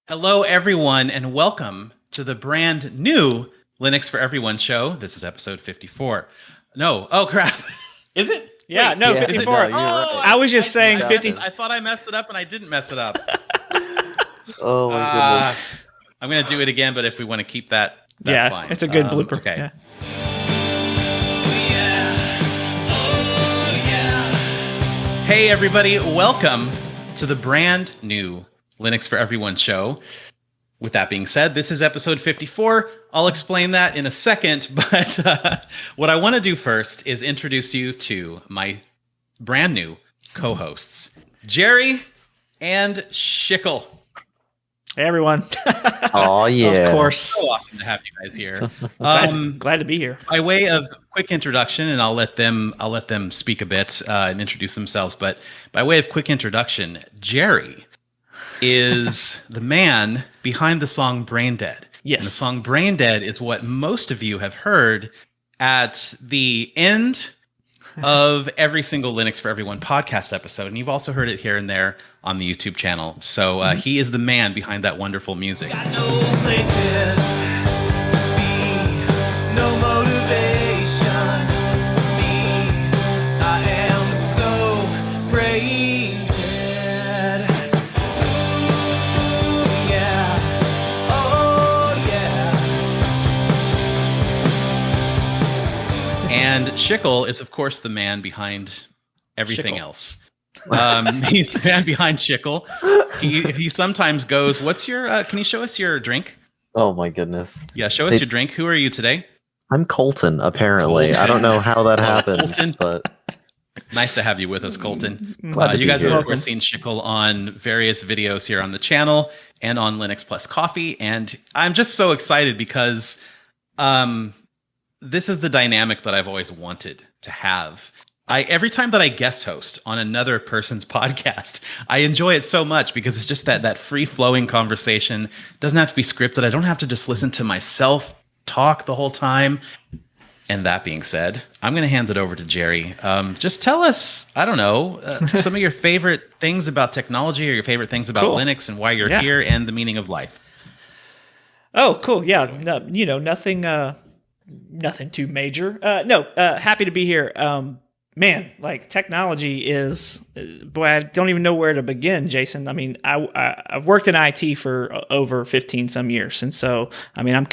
Hello, everyone, and welcome to the brand new Linux for Everyone show. This is episode 54. No, oh crap. Is it? Yeah, Wait, no, is 54. it? You're right. I was just saying 50. I thought I messed it up, and I didn't mess it up. Oh my goodness. I'm going to do it again, but if we want to keep that, that's fine. It's a good blooper. Okay. Yeah. Hey, everybody. Welcome to the brand new Linux for Everyone show. With that being said, this is episode 54. I'll explain that in a second, but what I want to do first is introduce you to my brand new co-hosts, Jerry and Schykle. Hey, everyone. Oh, yeah. Of course. So awesome to have you guys here. Glad to be here. By way of quick introduction, and I'll let them speak a bit and introduce themselves. But by way of quick introduction, Jerry is the man behind the song Brain Dead. Yes. And the song Brain Dead is what most of you have heard at the end of every single Linux for Everyone podcast episode. And you've also heard it here and there on the YouTube channel. So he is the man behind that wonderful music. Got no places to be, no motivation for me. I am so brain dead. Ooh, yeah. Oh, yeah. And Schykle is, of course, the man behind everything Schykle. else. He's the man behind Schykle. He sometimes goes, what's your, can you show us your drink? Oh my goodness. Yeah, show us your drink. Who are you today? I'm Colton, apparently. I don't know how that happened, Colton. but Nice to have you with us, Colton. glad to You be guys here. have, of course, seen Schykle on various videos here on the channel and on Linux Plus Coffee. And I'm just so excited because this is the dynamic that I've always wanted to have. Every time that I guest host on another person's podcast, I enjoy it so much because it's just that free-flowing conversation. It doesn't have to be scripted. I don't have to just listen to myself talk the whole time. And that being said, I'm going to hand it over to Jerry. Just tell us, I don't know, some of your favorite things about technology or your favorite things about Cool. Linux and why you're Yeah. here and the meaning of life. Oh, cool. Yeah. No, nothing too major. Happy to be here. Man, like technology is, boy, I don't even know where to begin, Jason. I mean, I've worked in IT for over 15 some years. And so, I mean, I'm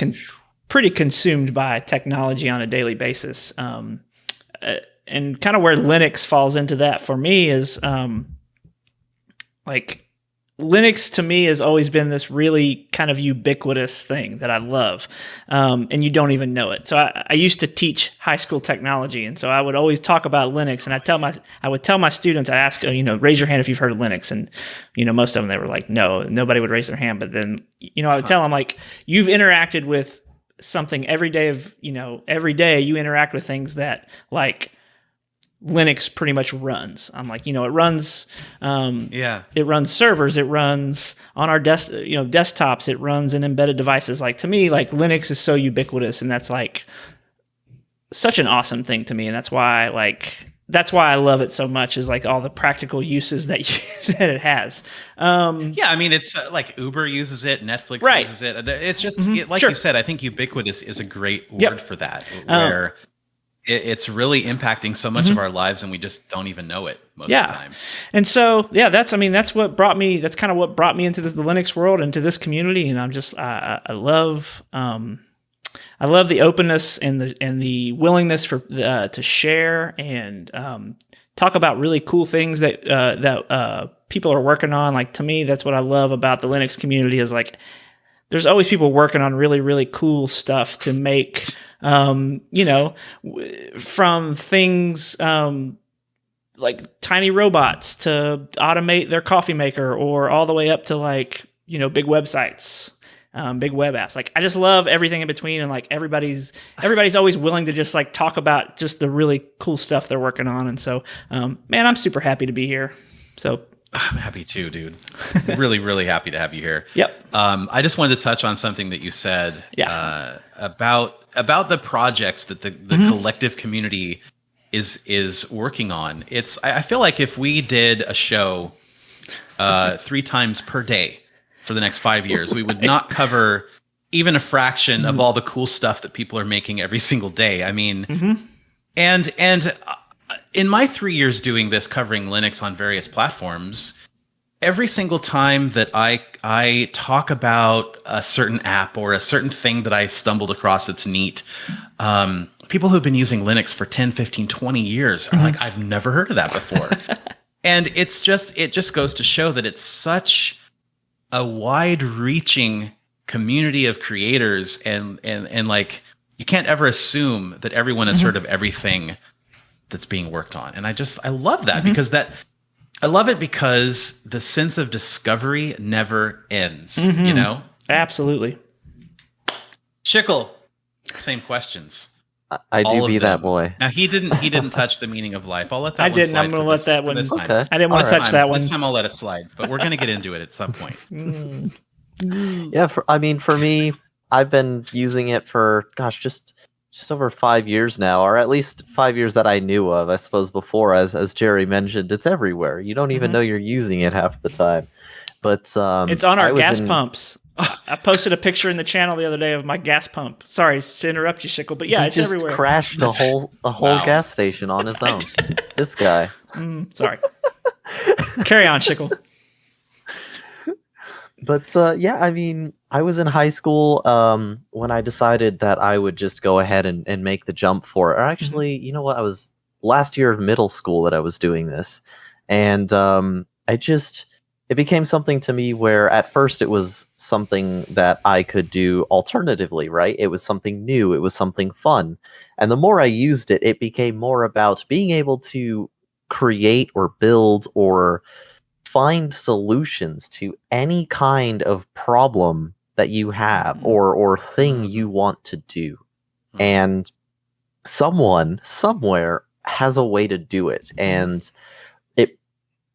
pretty consumed by technology on a daily basis. And kind of where Linux falls into that for me is like Linux to me has always been this really kind of ubiquitous thing that I love, and you don't even know it. So I used to teach high school technology, and so I would always talk about Linux, and I would tell my students, I ask, raise your hand if you've heard of Linux, and most of them, they were like, no, nobody would raise their hand. But then I would tell them, like, you've interacted with something every day you interact with things that like Linux pretty much runs. I'm like, it runs, it runs servers, it runs on our desktops, it runs in embedded devices. Like to me, like Linux is so ubiquitous, and that's like such an awesome thing to me. And that's why I love it so much, is like all the practical uses that that it has. Yeah, I mean, it's like Uber uses it, Netflix Right. uses it. It's just, like Sure. you said, I think ubiquitous is a great Yep. word for that, where it's really impacting so much of our lives and we just don't even know it most of the time. And so, that's kind of what brought me into the Linux world, into this community. And I'm just, I love the openness and the willingness to share and talk about really cool things that people are working on. Like to me, that's what I love about the Linux community, is like there's always people working on really, really cool stuff to make, from things like tiny robots to automate their coffee maker, or all the way up to like, big websites. Big web apps. Like I just love everything in between, and like everybody's always willing to just like talk about just the really cool stuff they're working on. And so, man, I'm super happy to be here. So I'm happy too, dude. Really, really happy to have you here. Yep. I just wanted to touch on something that you said about the projects that the collective community is working on. I feel like if we did a show 3 times per day for the next 5 years. We would not cover even a fraction of all the cool stuff that people are making every single day. I mean, and in my 3 years doing this, covering Linux on various platforms, every single time that I talk about a certain app or a certain thing that I stumbled across that's neat, people who've been using Linux for 10, 15, 20 years are like, I've never heard of that before. And it just goes to show that it's such a wide-reaching community of creators, and like, you can't ever assume that everyone has heard of everything that's being worked on. And I love that because I love it because the sense of discovery never ends, you know? Absolutely. Schykle, same questions. I All do of be them. that boy. Now he didn't touch the meaning of life. I'll let that I one didn't. slide I'm going to for let this- that for one. this time. Okay. I didn't want to All touch right. that This one. time I'll let it slide, but we're going to get into it at some point. Yeah, for me, I've been using it for just over 5 years now, or at least 5 years that I knew of. I suppose before, as Jerry mentioned, it's everywhere. You don't even know you're using it half the time. But It's on I our was gas in- pumps. I posted a picture in the channel the other day of my gas pump. Sorry to interrupt you, Schykle, but yeah, he it's just everywhere. crashed a whole Wow. gas station on his own. This guy. Sorry. Carry on, Schykle. But yeah, I mean, I was in high school when I decided that I would just go ahead and make the jump for it. Or actually, you know what? I was last year of middle school that I was doing this. And it became something to me where at first it was something that I could do alternatively, right? It was something new. It was something fun. And the more I used it, it became more about being able to create or build or find solutions to any kind of problem that you have or thing you want to do. And someone somewhere has a way to do it. And it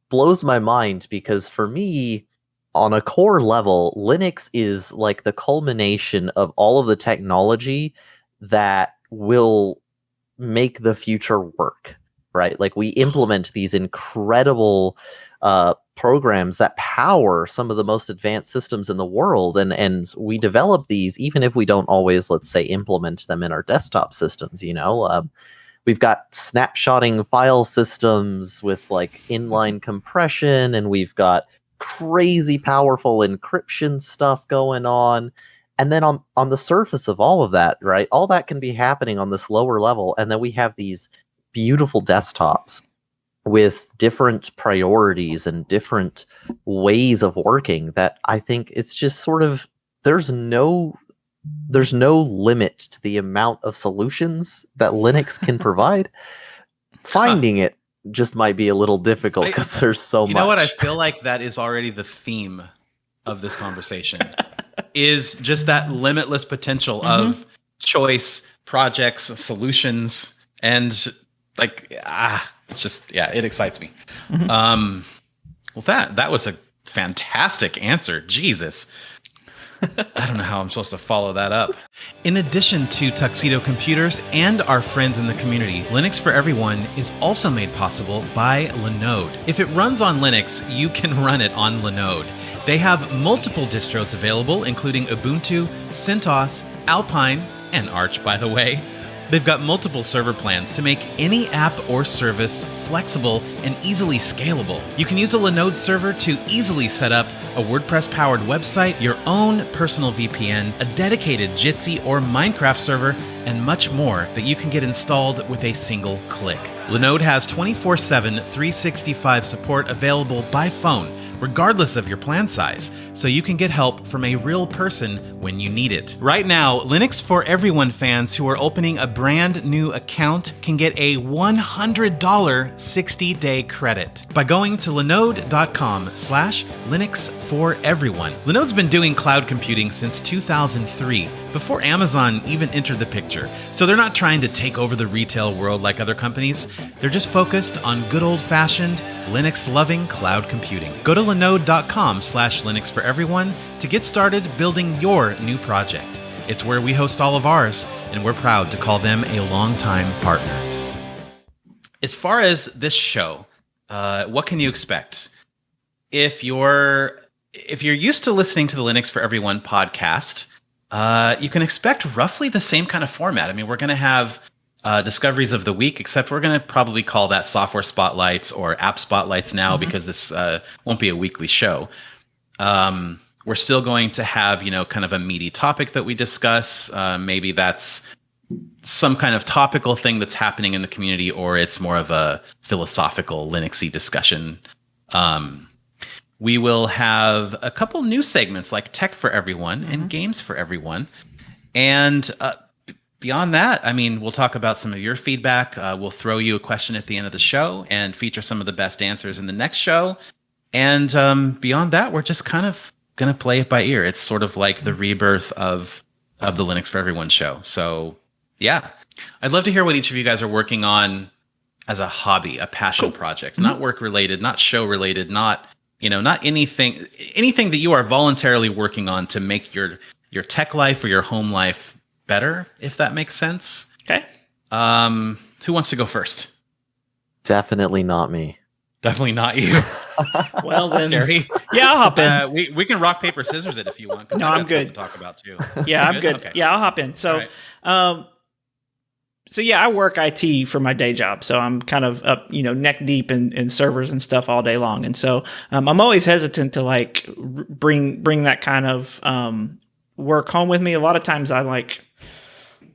blows my mind because for me, on a core level, Linux is like the culmination of all of the technology that will make the future work, right? Like we implement these incredible programs that power some of the most advanced systems in the world, and we develop these even if we don't always, let's say, implement them in our desktop systems. We've got snapshotting file systems with like inline compression, and we've got crazy powerful encryption stuff going on. And then on the surface of all of that, right, all that can be happening on this lower level, and then we have these beautiful desktops with different priorities and different ways of working that I think it's just sort of there's no limit to the amount of solutions that Linux can provide. Finding it just might be a little difficult because there's so much. You know what? I feel like that is already the theme of this conversation is just that limitless potential of choice, projects, solutions, and like, it's just, yeah, it excites me. Well, that was a fantastic answer. Jesus. I don't know how I'm supposed to follow that up. In addition to Tuxedo Computers and our friends in the community, Linux for Everyone is also made possible by Linode. If it runs on Linux, you can run it on Linode. They have multiple distros available, including Ubuntu, CentOS, Alpine, and Arch, by the way. They've got multiple server plans to make any app or service flexible and easily scalable. You can use a Linode server to easily set up a WordPress-powered website, your own personal VPN, a dedicated Jitsi or Minecraft server, and much more that you can get installed with a single click. Linode has 24/7, 365 support available by phone, regardless of your plan size, so you can get help from a real person when you need it. Right now, Linux for Everyone fans who are opening a brand new account can get a $100 60-day credit by going to linode.com/Linux4Everyone. Linode's been doing cloud computing since 2003, before Amazon even entered the picture, so they're not trying to take over the retail world like other companies. They're just focused on good old-fashioned, Linux-loving cloud computing. Go to linode.com/Linux4Everyone to get started building your new project. It's where we host all of ours, and we're proud to call them a longtime partner. As far as this show, what can you expect? If you're if you're used to listening to the Linux for Everyone podcast, you can expect roughly the same kind of format. I mean, we're going to have discoveries of the week, except we're going to probably call that software spotlights or app spotlights now because this won't be a weekly show. We're still going to have, kind of a meaty topic that we discuss. Maybe that's some kind of topical thing that's happening in the community, or it's more of a philosophical Linuxy discussion. We will have a couple new segments like Tech for Everyone and Games for Everyone. And beyond that, I mean, we'll talk about some of your feedback. We'll throw you a question at the end of the show and feature some of the best answers in the next show. And beyond that, we're just kind of going to play it by ear. It's sort of like the rebirth of the Linux for Everyone show. So, yeah. I'd love to hear what each of you guys are working on as a hobby, a passion project, not work-related, not show-related, not anything that you are voluntarily working on to make your tech life or your home life better, if that makes sense. Okay. Who wants to go first? Definitely not me. Definitely not you. Well then, Scary. yeah, I'll hop in. We can rock paper scissors it if you want. 'Cause No, I got I'm good. stuff to talk about too. Yeah, I'm You good. Okay. Yeah, I'll hop in. So, so yeah, I work IT for my day job. So I'm kind of up, neck deep in servers and stuff all day long. And so I'm always hesitant to like bring that kind of work home with me. A lot of times I like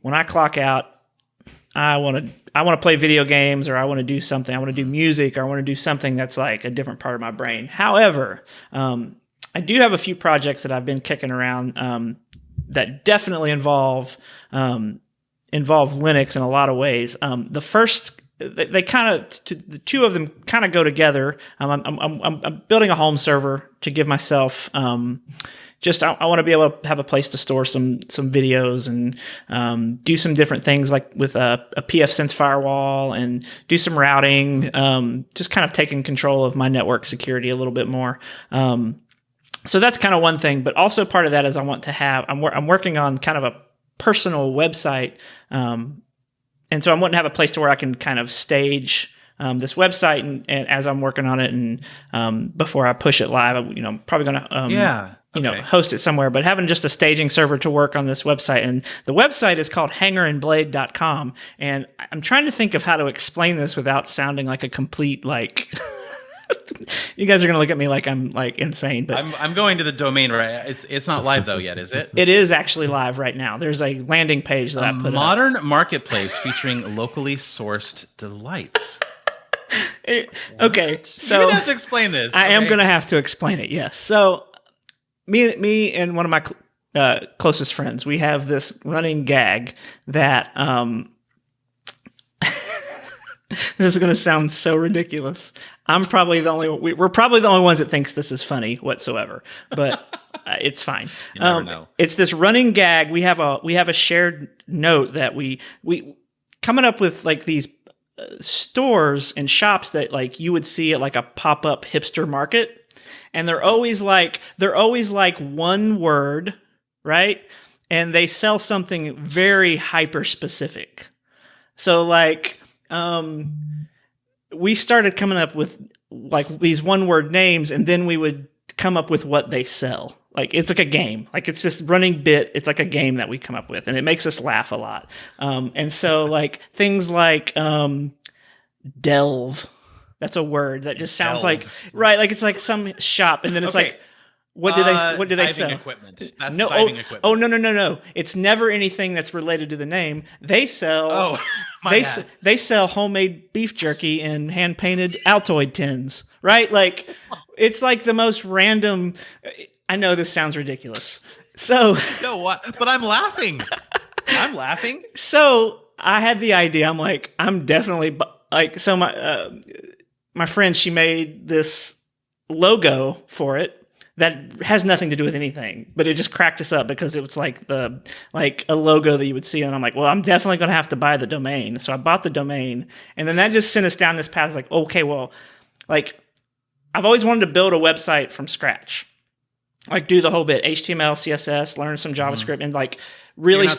when I clock out, I want to play video games, or I want to do something. I want to do music, or I want to do something that's like a different part of my brain. However, I do have a few projects that I've been kicking around that definitely involve Linux in a lot of ways. The first, they kind of, the two of them kind of go together. I'm building a home server to give myself, I want to be able to have a place to store some videos and do some different things like with a pfSense firewall and do some routing, just kind of taking control of my network security a little bit more. So that's kind of one thing, but also part of that is I want to have, I'm working on kind of a personal website. And so I want to have a place to where I can kind of stage this website and as I'm working on it and before I push it live, I'm probably going to host it somewhere, but having just a staging server to work on this website. And the website is called hangerandblade.com. And I'm trying to think of how to explain this without sounding like a complete, like, you guys are going to look at me like I'm like insane, but I'm going to the domain, right? It's not live though yet, is it? It is actually live right now. There's a landing page that I put up. Modern marketplace featuring locally sourced delights. Okay, so you're gonna have to explain this. I am going to have to explain it. Yes. So me and one of my closest friends, we have this running gag that this is going to sound so ridiculous. We're probably the only ones that thinks this is funny whatsoever, but it's fine. You never know. It's this running gag. We have a shared note that we coming up with like these stores and shops that like you would see at like a pop-up hipster market, and they're always like one word, right? And they sell something very hyper specific. So like we started coming up with like these one word names, and then we would come up with what they sell. Like it's like a game, like it's just running bit. It's like a game that we come up with, and it makes us laugh a lot. And so like things like delve, that's a word that just sounds like right, like it's like some shop, and then it's like what do they sell? Equipment. That's no, diving equipment. Oh no! It's never anything that's related to the name. They sell. Oh, they sell homemade beef jerky in hand painted Altoid tins, right? Like it's like the most random. I know this sounds ridiculous. So no, what? But I'm laughing. I'm laughing. So I had the idea. I'm like, I'm definitely like. So my friend, she made this logo for it that has nothing to do with anything, but it just cracked us up because it was like a logo that you would see, and I'm like, well, I'm definitely going to have to buy the domain. So I bought the domain, and then that just sent us down this path. It's like, okay, well, like I've always wanted to build a website from scratch. like do the whole bit, HTML, CSS, learn some JavaScript, and like really You're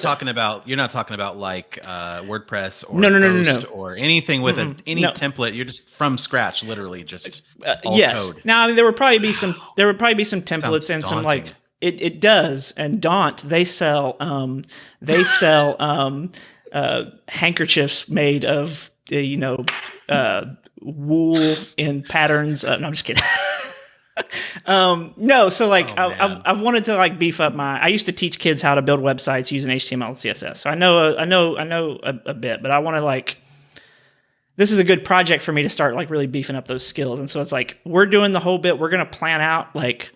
not talking about like WordPress or No. Ghost or anything with any No. template. You're just from scratch, literally just all yes. code. Now, I mean, there would probably be some templates Sounds and some daunting. like it does. And Daunt, they sell handkerchiefs made of wool in patterns. No, I'm just kidding. No, so like I've wanted to like beef up I used to teach kids how to build websites using HTML and CSS. So I know a bit, but I want to like, this is a good project for me to start like really beefing up those skills. And so it's like, we're doing the whole bit. We're going to plan out like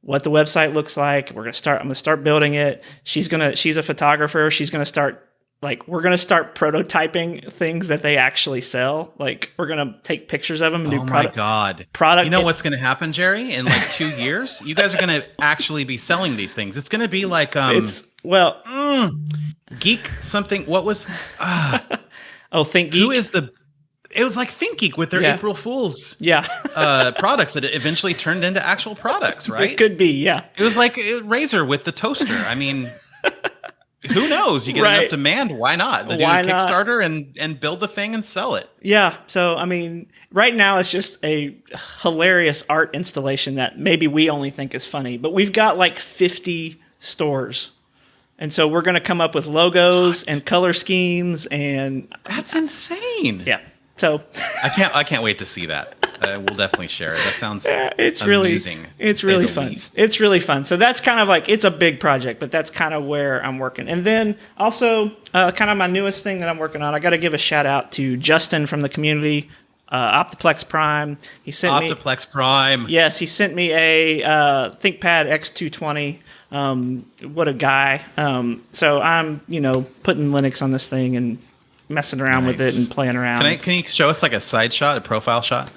what the website looks like. I'm going to start building it. She's a photographer. She's going to start we're going to start prototyping things that they actually sell. Like we're going to take pictures of them and do my God. Product. You know what's going to happen, Jerry? In like 2 years, you guys are going to actually be selling these things. It's going to be like, Geek something. What was, Think Geek. Who is it was like Think Geek with their April Fool's products that eventually turned into actual products, right? It could be, yeah. It was like Razer with the toaster. I mean, who knows? You get enough demand. Why not? Do a Kickstarter and build the thing and sell it. Yeah. So, I mean, right now it's just a hilarious art installation that maybe we only think is funny, but we've got like 50 stores. And so we're going to come up with logos and color schemes and that's insane. Yeah. So I can't wait to see that. We'll definitely share it. That sounds it's amusing. It's really fun. Least. It's really fun. So that's kind of like, it's a big project, but that's kind of where I'm working. And then also kind of my newest thing that I'm working on, I got to give a shout out to Justin from the community, Optiplex Prime. He sent me Optiplex Prime. Yes, he sent me a ThinkPad X220. What a guy. So I'm, putting Linux on this thing and messing around with it and playing around. Can you show us like a side shot, a profile shot?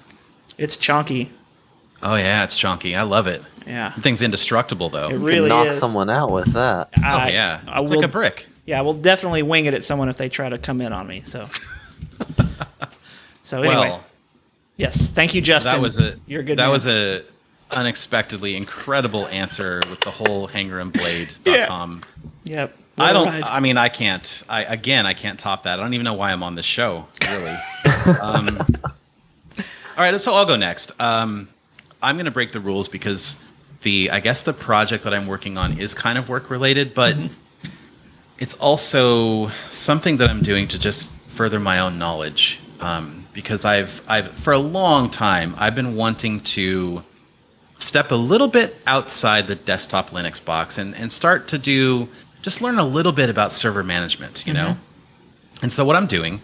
It's chonky. Oh yeah, it's chonky. I love it. Yeah. The thing's indestructible though. It really knock is. someone out with that. It's like a brick. Yeah, we'll definitely wing it at someone if they try to come in on me. So anyway. Well, yes. Thank you, Justin. You're a good man. Was a unexpectedly incredible answer with the whole hangerandblade.com. Yep. I can't top that. I don't even know why I'm on this show, really. All right, so I'll go next. I'm going to break the rules because I guess the project that I'm working on is kind of work related, but it's also something that I'm doing to just further my own knowledge. Because I've for a long time I've been wanting to step a little bit outside the desktop Linux box and start to learn a little bit about server management, you know? And so what I'm doing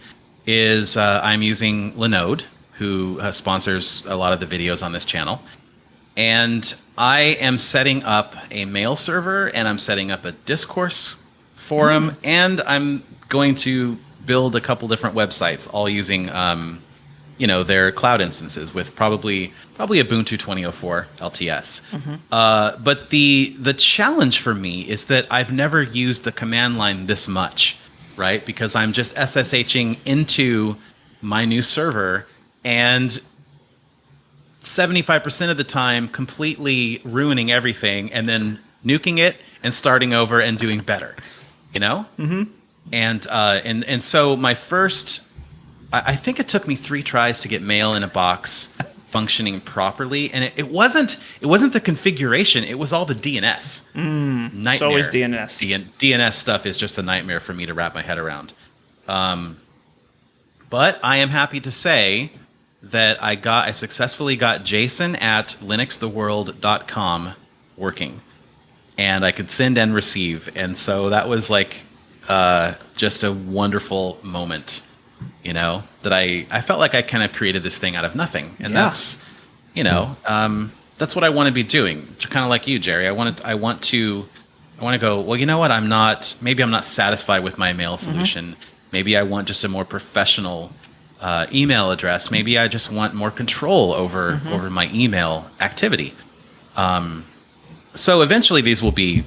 is I'm using Linode, who sponsors a lot of the videos on this channel. And I am setting up a mail server and I'm setting up a discourse forum and I'm going to build a couple different websites all using their cloud instances with probably Ubuntu 2004 LTS. But the challenge for me is that I've never used the command line this much, right? Because I'm just SSHing into my new server and 75% of the time completely ruining everything and then nuking it and starting over and doing better, And so my first, I think it took me 3 tries to get mail in a box functioning properly, and it wasn't the configuration, it was all the DNS. Nightmare. It's always DNS. DNS stuff is just a nightmare for me to wrap my head around. But I am happy to say that I successfully got Jason at linuxtheworld.com working, and I could send and receive, and so that was like just a wonderful moment, that I felt like I kind of created this thing out of nothing, and that's what I want to be doing, kind of like you, Jerry. I want to go, well, you know what, maybe I'm not satisfied with my mail solution. Maybe I want just a more professional email address. Maybe I just want more control over my email activity. So eventually these will be,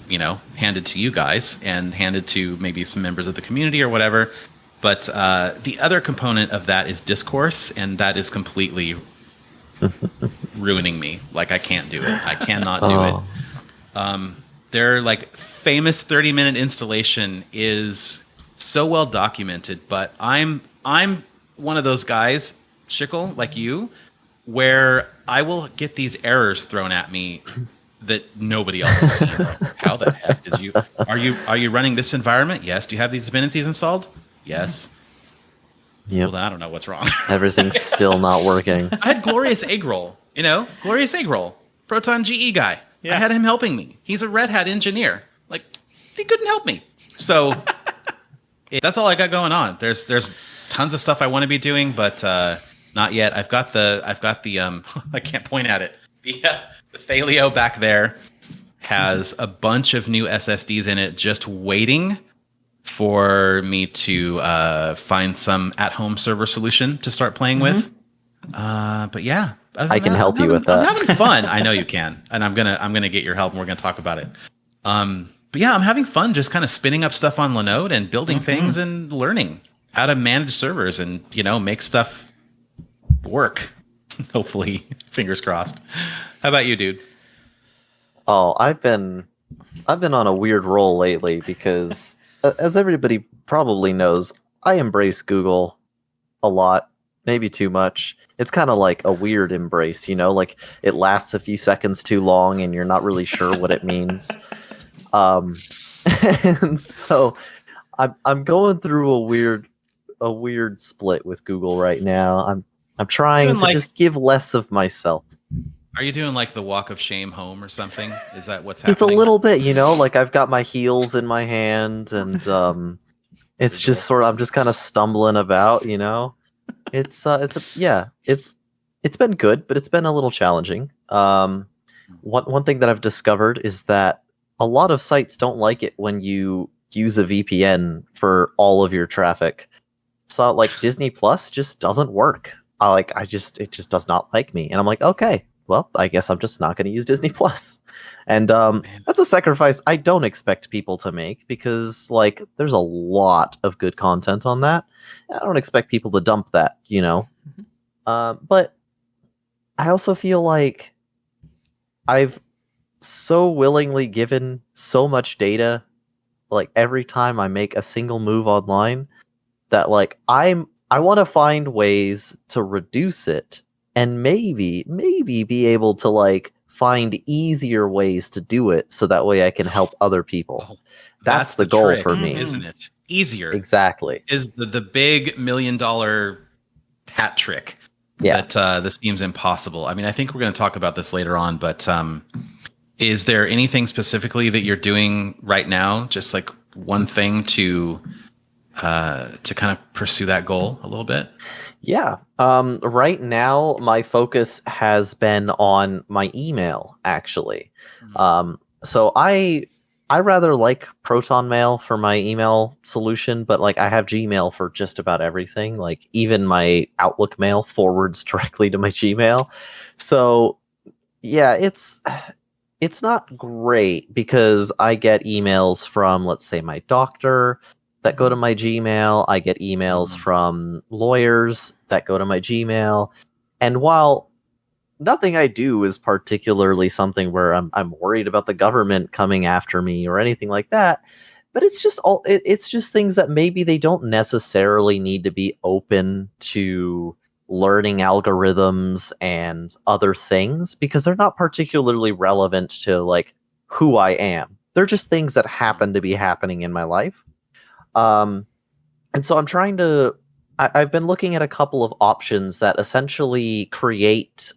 handed to you guys and handed to maybe some members of the community or whatever. But the other component of that is discourse, and that is completely ruining me. Like, I can't do it. I cannot do it. Their like famous 30-minute installation is so well documented, but I'm one of those guys, Schykle, like you, where I will get these errors thrown at me that nobody else has seen. Like, how the heck did you are you running this environment? Yes. Do you have these dependencies installed? Yes. Yep. Well, then I don't know what's wrong. Everything's still not working. I had Glorious Egg Roll, Glorious Egg Roll, Proton GE guy. Yeah. I had him helping me. He's a Red Hat engineer. Like, he couldn't help me. So that's all I got going on. There's tons of stuff I want to be doing, but not yet. I've got the I can't point at it. The Thalio back there has a bunch of new SSDs in it, just waiting for me to find some at-home server solution to start playing with. But yeah, I can help you with that. I'm having fun. I know you can, and I'm gonna get your help, and we're gonna talk about it. But yeah, I'm having fun just kind of spinning up stuff on Linode and building things and learning how to manage servers and make stuff work. Hopefully, fingers crossed. How about you, dude? Oh, I've been on a weird roll lately because, as everybody probably knows, I embrace Google a lot, maybe too much. It's kind of like a weird embrace, like it lasts a few seconds too long and you're not really sure what it means. And so I'm going through a weird split with Google right now. I'm trying to just give less of myself. Are you doing like the walk of shame home or something? Is that what's happening? It's a little bit, like I've got my heels in my hand and it's just sort of, I'm just kind of stumbling about, It's been good, but it's been a little challenging. One thing that I've discovered is that a lot of sites don't like it when you use a VPN for all of your traffic. So like Disney Plus just doesn't work. It just does not like me. And I'm like, okay, well, I guess I'm just not going to use Disney Plus. And that's a sacrifice I don't expect people to make because like there's a lot of good content on that. I don't expect people to dump that, but I also feel like I've so willingly given so much data, like every time I make a single move online, that like I want to find ways to reduce it and maybe be able to like find easier ways to do it so that way I can help other people. Oh, that's the goal trick, for me, isn't it? Easier. Exactly. Is the big $1 million hat trick. Yeah. That seems impossible. I mean, I think we're going to talk about this later on, but is there anything specifically that you're doing right now? Just like one thing to kind of pursue that goal a little bit? Yeah. Right now, my focus has been on my email, actually. So I rather like Proton Mail for my email solution, but like I have Gmail for just about everything. Like even my Outlook mail forwards directly to my Gmail. So yeah, it's not great because I get emails from, let's say, my doctor that go to my Gmail. I get emails from lawyers that go to my Gmail. And while nothing I do is particularly something where I'm worried about the government coming after me or anything like that, but it's just things that maybe they don't necessarily need to be open to learning algorithms and other things because they're not particularly relevant to like who I am. They're just things that happen to be happening in my life. And so I'm trying to I've been looking at a couple of options that essentially create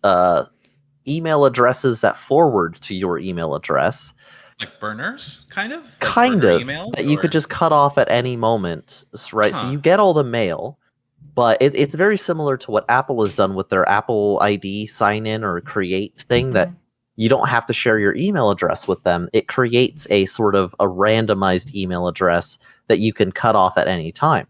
email addresses that forward to your email address. Like burners, kind of? Like Kind burner of. emails, That you could just cut off at any moment, right? So Huh. you get all the mail, but it's very similar to what Apple has done with their Apple ID sign-in or create thing that you don't have to share your email address with them. It creates a sort of a randomized email address that you can cut off at any time.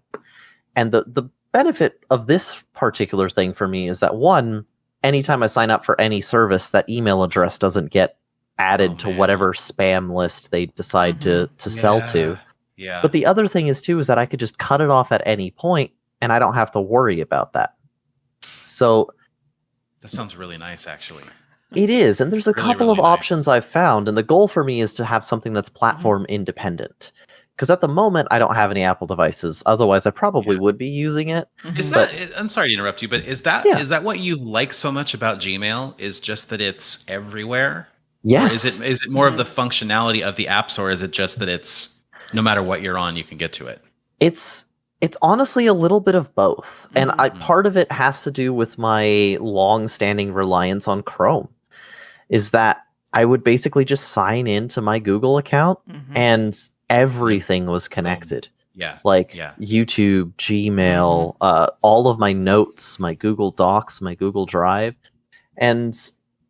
And the benefit of this particular thing for me is that one, anytime I sign up for any service, that email address doesn't get added to whatever spam list they decide to sell to. Yeah. But the other thing is too is that I could just cut it off at any point and I don't have to worry about that. So That sounds really nice, actually. It is, and there's a Really, couple of really nice. options I've found, and the goal for me is to have something that's platform independent. Because at the moment, I don't have any Apple devices. Otherwise, I probably would be using it. Is But that? I'm sorry to interrupt you, but is that yeah, what you like so much about Gmail? Is just that it's everywhere, or yes, is it more of the functionality of the apps, or is it just that it's no matter what you're on, you can get to it? it's honestly a little bit of both, and Mhm. part of it has to do with my long-standing reliance on Chrome. Is that I would basically just sign into my Google account, and everything was connected. Yeah, Like yeah. YouTube, Gmail, all of my notes, my Google Docs, my Google Drive, and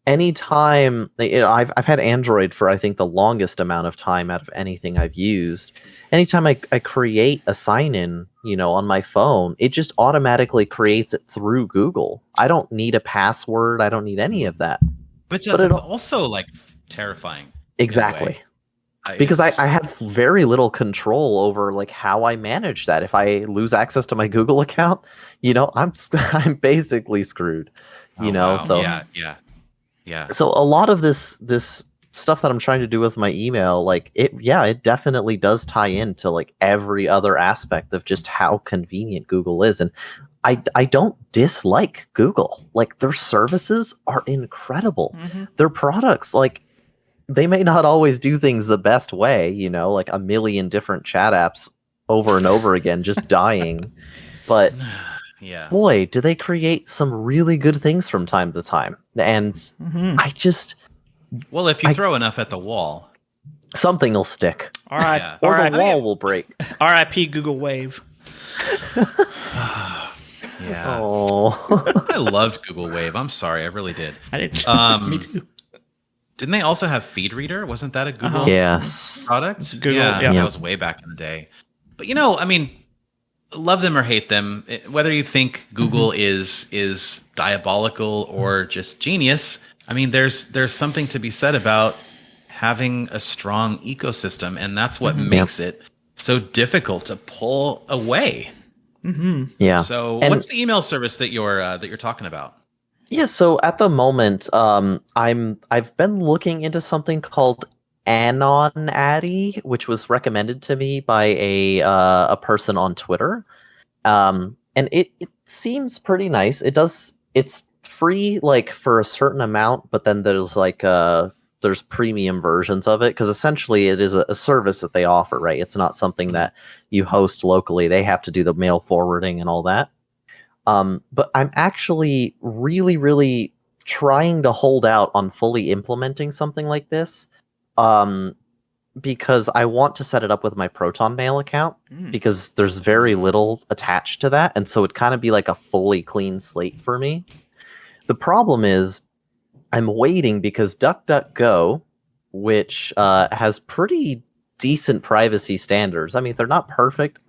anytime I've had Android for I think the longest amount of time out of anything I've used. Anytime I create a sign in, on my phone, it just automatically creates it through Google. I don't need a password. I don't need any of that. But But it that's also like terrifying in a way. exactly. Because I It's- have very little control over like how I manage that. If I lose access to my Google account, I'm basically screwed. oh, wow. So yeah. so a lot of this stuff that I'm trying to do with my email, like it definitely does tie into like every other aspect of just how convenient Google is. And I don't dislike Google. Like their services are incredible. Their products, like they may not always do things the best way, like a million different chat apps over and over again, just dying. But Yeah. boy, do they create some really good things from time to time. And I just, Well, if you throw enough at the wall, something will stick. All right. Yeah. Or All the right. wall will break. R.I.P. Google Wave. yeah. Oh. I loved Google Wave. I'm sorry, I really did. I did. Me too. Didn't they also have Feed Reader? Wasn't that a Google Yes. product? Google, yeah, yeah. that was way back in the day. But I mean, love them or hate them, whether you think Google is diabolical or just genius, I mean, there's something to be said about having a strong ecosystem, and that's what makes it so difficult to pull away. Yeah. So, And- what's the email service that you're talking about? Yeah, so at the moment, I've been looking into something called Anon Addy, which was recommended to me by a person on Twitter. And it seems pretty nice. It's free like for a certain amount, but then there's like there's premium versions of it, because essentially it is a service that they offer, right? It's not something that you host locally. They have to do the mail forwarding and all that. But I'm actually really, really trying to hold out on fully implementing something like this, because I want to set it up with my Proton Mail account, because there's very little attached to that, and so it'd kind of be like a fully clean slate for me. The problem is I'm waiting because DuckDuckGo, which has pretty decent privacy standards. I mean, they're not perfect.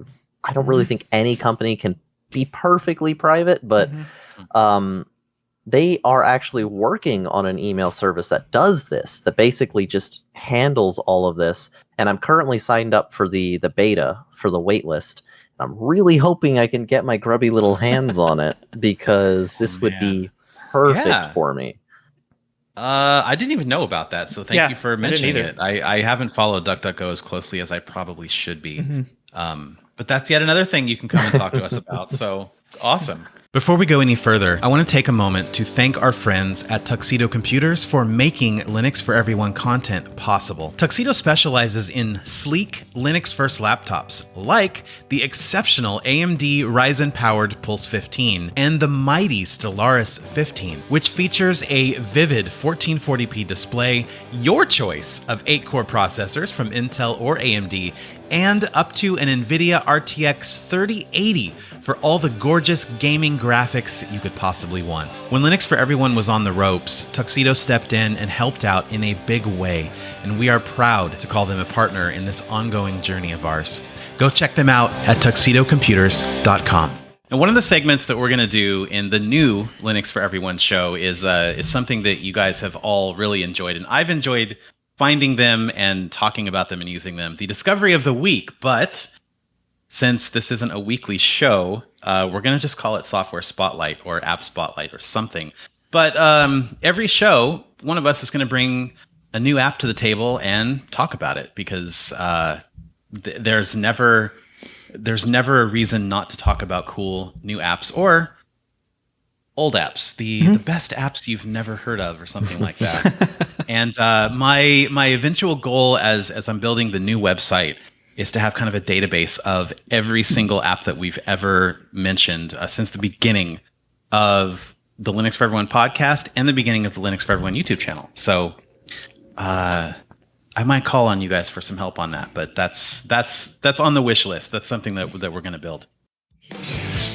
I don't really think any company can be perfectly private, but they are actually working on an email service that does this, that basically just handles all of this. And I'm currently signed up for the beta, for the waitlist. I'm really hoping I can get my grubby little hands on it, because this would be perfect for me. I didn't even know about that, so thank you for mentioning either. it. I haven't followed DuckDuckGo as closely as I probably should be. But that's yet another thing you can come and talk to us about. So awesome. Before we go any further, I want to take a moment to thank our friends at Tuxedo Computers for making Linux for Everyone content possible. Tuxedo specializes in sleek Linux-first laptops, like the exceptional AMD Ryzen-powered Pulse 15 and the mighty Stellaris 15, which features a vivid 1440p display, your choice of 8-core processors from Intel or AMD, and up to an NVIDIA RTX 3080 for all the gorgeous gaming graphics you could possibly want. When Linux for Everyone was on the ropes, Tuxedo stepped in and helped out in a big way, and we are proud to call them a partner in this ongoing journey of ours. Go check them out at tuxedocomputers.com. And one of the segments that we're going to do in the new Linux for Everyone show is something that you guys have all really enjoyed, and I've enjoyed finding them and talking about them and using them. The Discovery of the Week. But since this isn't a weekly show, we're going to just call it Software Spotlight or App Spotlight or something. But every show, one of us is going to bring a new app to the table and talk about it, because there's never a reason not to talk about cool new apps or old apps, the best apps you've never heard of, or something like that. And my eventual goal as I'm building the new website is to have kind of a database of every single app that we've ever mentioned since the beginning of the Linux for Everyone podcast and the beginning of the Linux for Everyone YouTube channel. So I might call on you guys for some help on that, but that's on the wish list. That's something that we're going to build.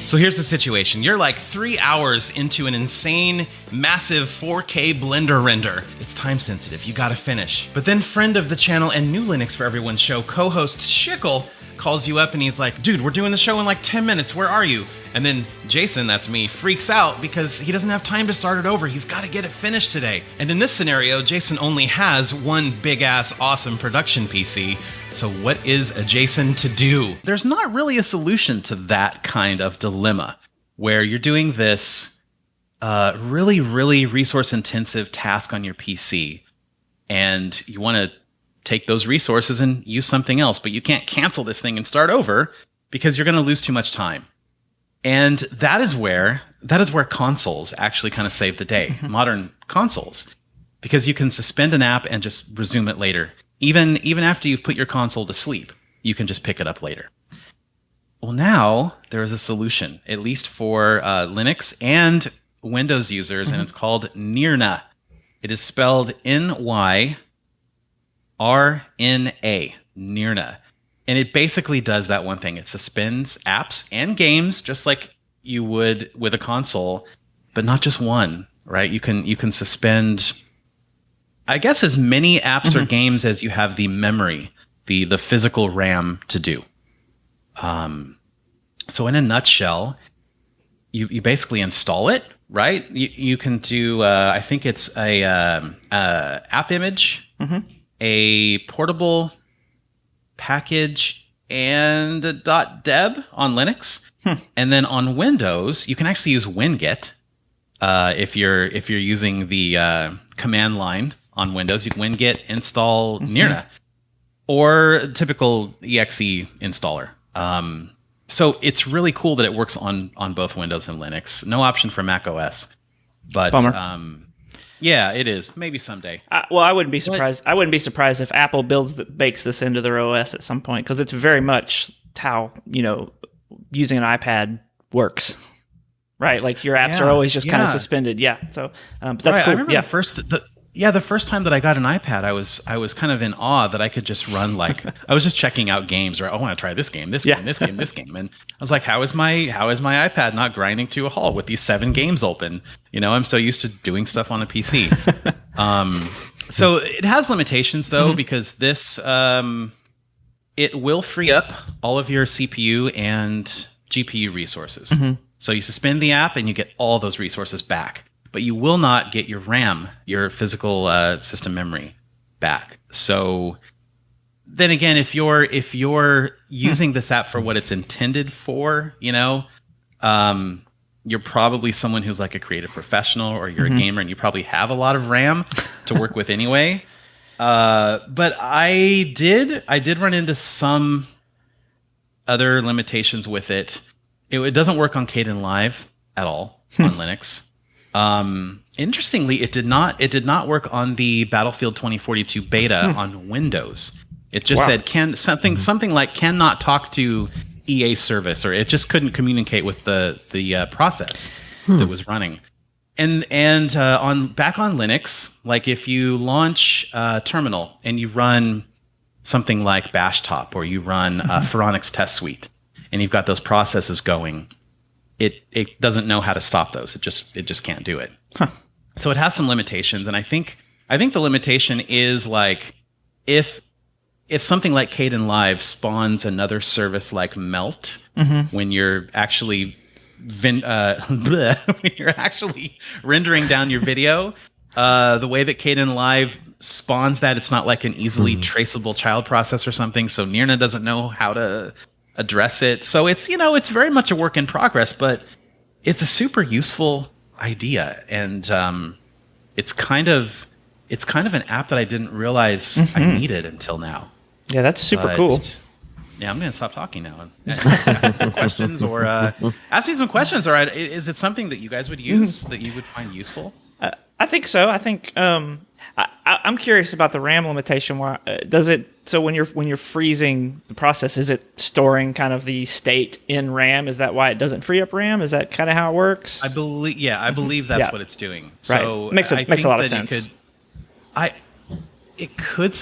So here's the situation. You're like 3 hours into an insane, massive 4K Blender render. It's time sensitive. You gotta finish. But then friend of the channel and new Linux for Everyone show co-host Schykle calls you up and he's like, dude, we're doing the show in like 10 minutes. Where are you? And then Jason, that's me, freaks out because he doesn't have time to start it over. He's got to get it finished today. And in this scenario, Jason only has one big-ass awesome production PC. So what is a Jason to do? There's not really a solution to that kind of dilemma where you're doing this really, really resource-intensive task on your PC and you want to take those resources and use something else, but you can't cancel this thing and start over because you're going to lose too much time. And that is where consoles actually kind of save the day. Modern consoles, because you can suspend an app and just resume it later. Even after you've put your console to sleep, you can just pick it up later. Well, now there is a solution, at least for Linux and Windows users, and it's called NYRNA. It is spelled NYRNA, NYRNA. And it basically does that one thing. It suspends apps and games just like you would with a console, but not just one, right? You can suspend, I guess, as many apps or games as you have the memory, the physical RAM to do. So in a nutshell, you basically install it, right? You can do, I think it's a app image, a portable package, and a .deb on Linux. And then on Windows, you can actually use winget. If you're using the command line on Windows, you can winget install NYRNA or typical exe installer. So it's really cool that it works on both Windows and Linux. No option for Mac OS, but yeah, it is. Maybe someday. Well, I wouldn't be surprised. I wouldn't be surprised if Apple bakes this into their OS at some point, because it's very much how using an iPad works, right? Like your apps are always just kind of suspended. Yeah. So but that's cool. I remember the first time that I got an iPad, I was kind of in awe that I could just run I was just checking out games, right? I want to try this game, this game, this game, this game, and I was like, how is my iPad not grinding to a halt with these 7 games open? I'm so used to doing stuff on a PC. So it has limitations though, because this it will free up all of your CPU and GPU resources. So you suspend the app and you get all those resources back. But you will not get your RAM, your physical system memory, back. So then again, if you're using this app for what it's intended for, you're probably someone who's like a creative professional, or you're a gamer and you probably have a lot of RAM to work with anyway. But I did run into some other limitations with it. It doesn't work on Kdenlive at all on Linux. Interestingly, it did not work on the Battlefield 2042 beta on Windows. It just said something like cannot talk to EA service, or it just couldn't communicate with the process that was running. And back on Linux, like if you launch terminal and you run something like BashTop, or you run Phoronix Test Suite, and you've got those processes going, it doesn't know how to stop those. It just can't do it. So it has some limitations, and I think the limitation is like if something like Kdenlive spawns another service like Melt when you're actually when you're actually rendering down your video, the way that Kdenlive spawns that, it's not like an easily traceable child process or something. So NYRNA doesn't know how to address it. So it's it's very much a work in progress, but it's a super useful idea, and it's kind of it's kind of an app that I didn't realize I needed until now. Yeah, that's super But, cool. Yeah, I'm going to stop talking now and ask me some questions, or ask me some questions. Or is it something that you guys would use that you would find useful? I think so. I think I'm curious about the RAM limitation. Why does it? So when you're freezing the process, is it storing kind of the state in RAM? Is that why it doesn't free up RAM? Is that kind of how it works? I believe that's what it's doing. Right. So Makes a lot of sense. It could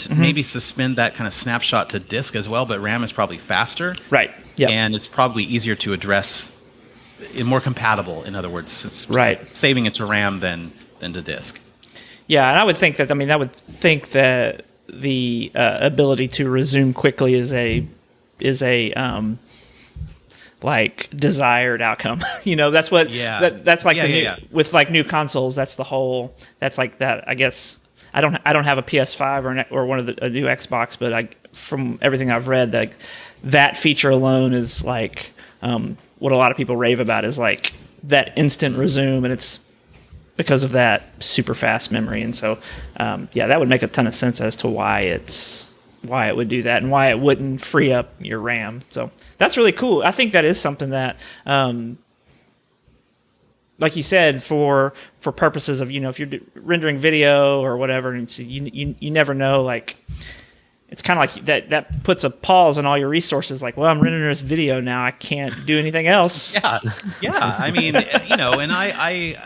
maybe suspend that kind of snapshot to disk as well, but RAM is probably faster. Right. Yeah. And it's probably easier to address, more compatible, in other words, Right. saving it to RAM than to disk. Yeah, and I would think that the ability to resume quickly is a like desired outcome. That's what. Yeah. That's like Yeah. with like new consoles. That's the whole. That's like that. I guess I don't have a PS5 or one of a new Xbox, but from everything I've read, that feature alone is like what a lot of people rave about is like that instant resume, and it's because of that super fast memory. And so, that would make a ton of sense as to why it would do that and why it wouldn't free up your RAM. So that's really cool. I think that is something that, like you said, for purposes of, if you're rendering video or whatever, and so you never know, like, it's kind of like that puts a pause on all your resources. Like, well, I'm rendering this video now. I can't do anything else. Yeah. I mean, and I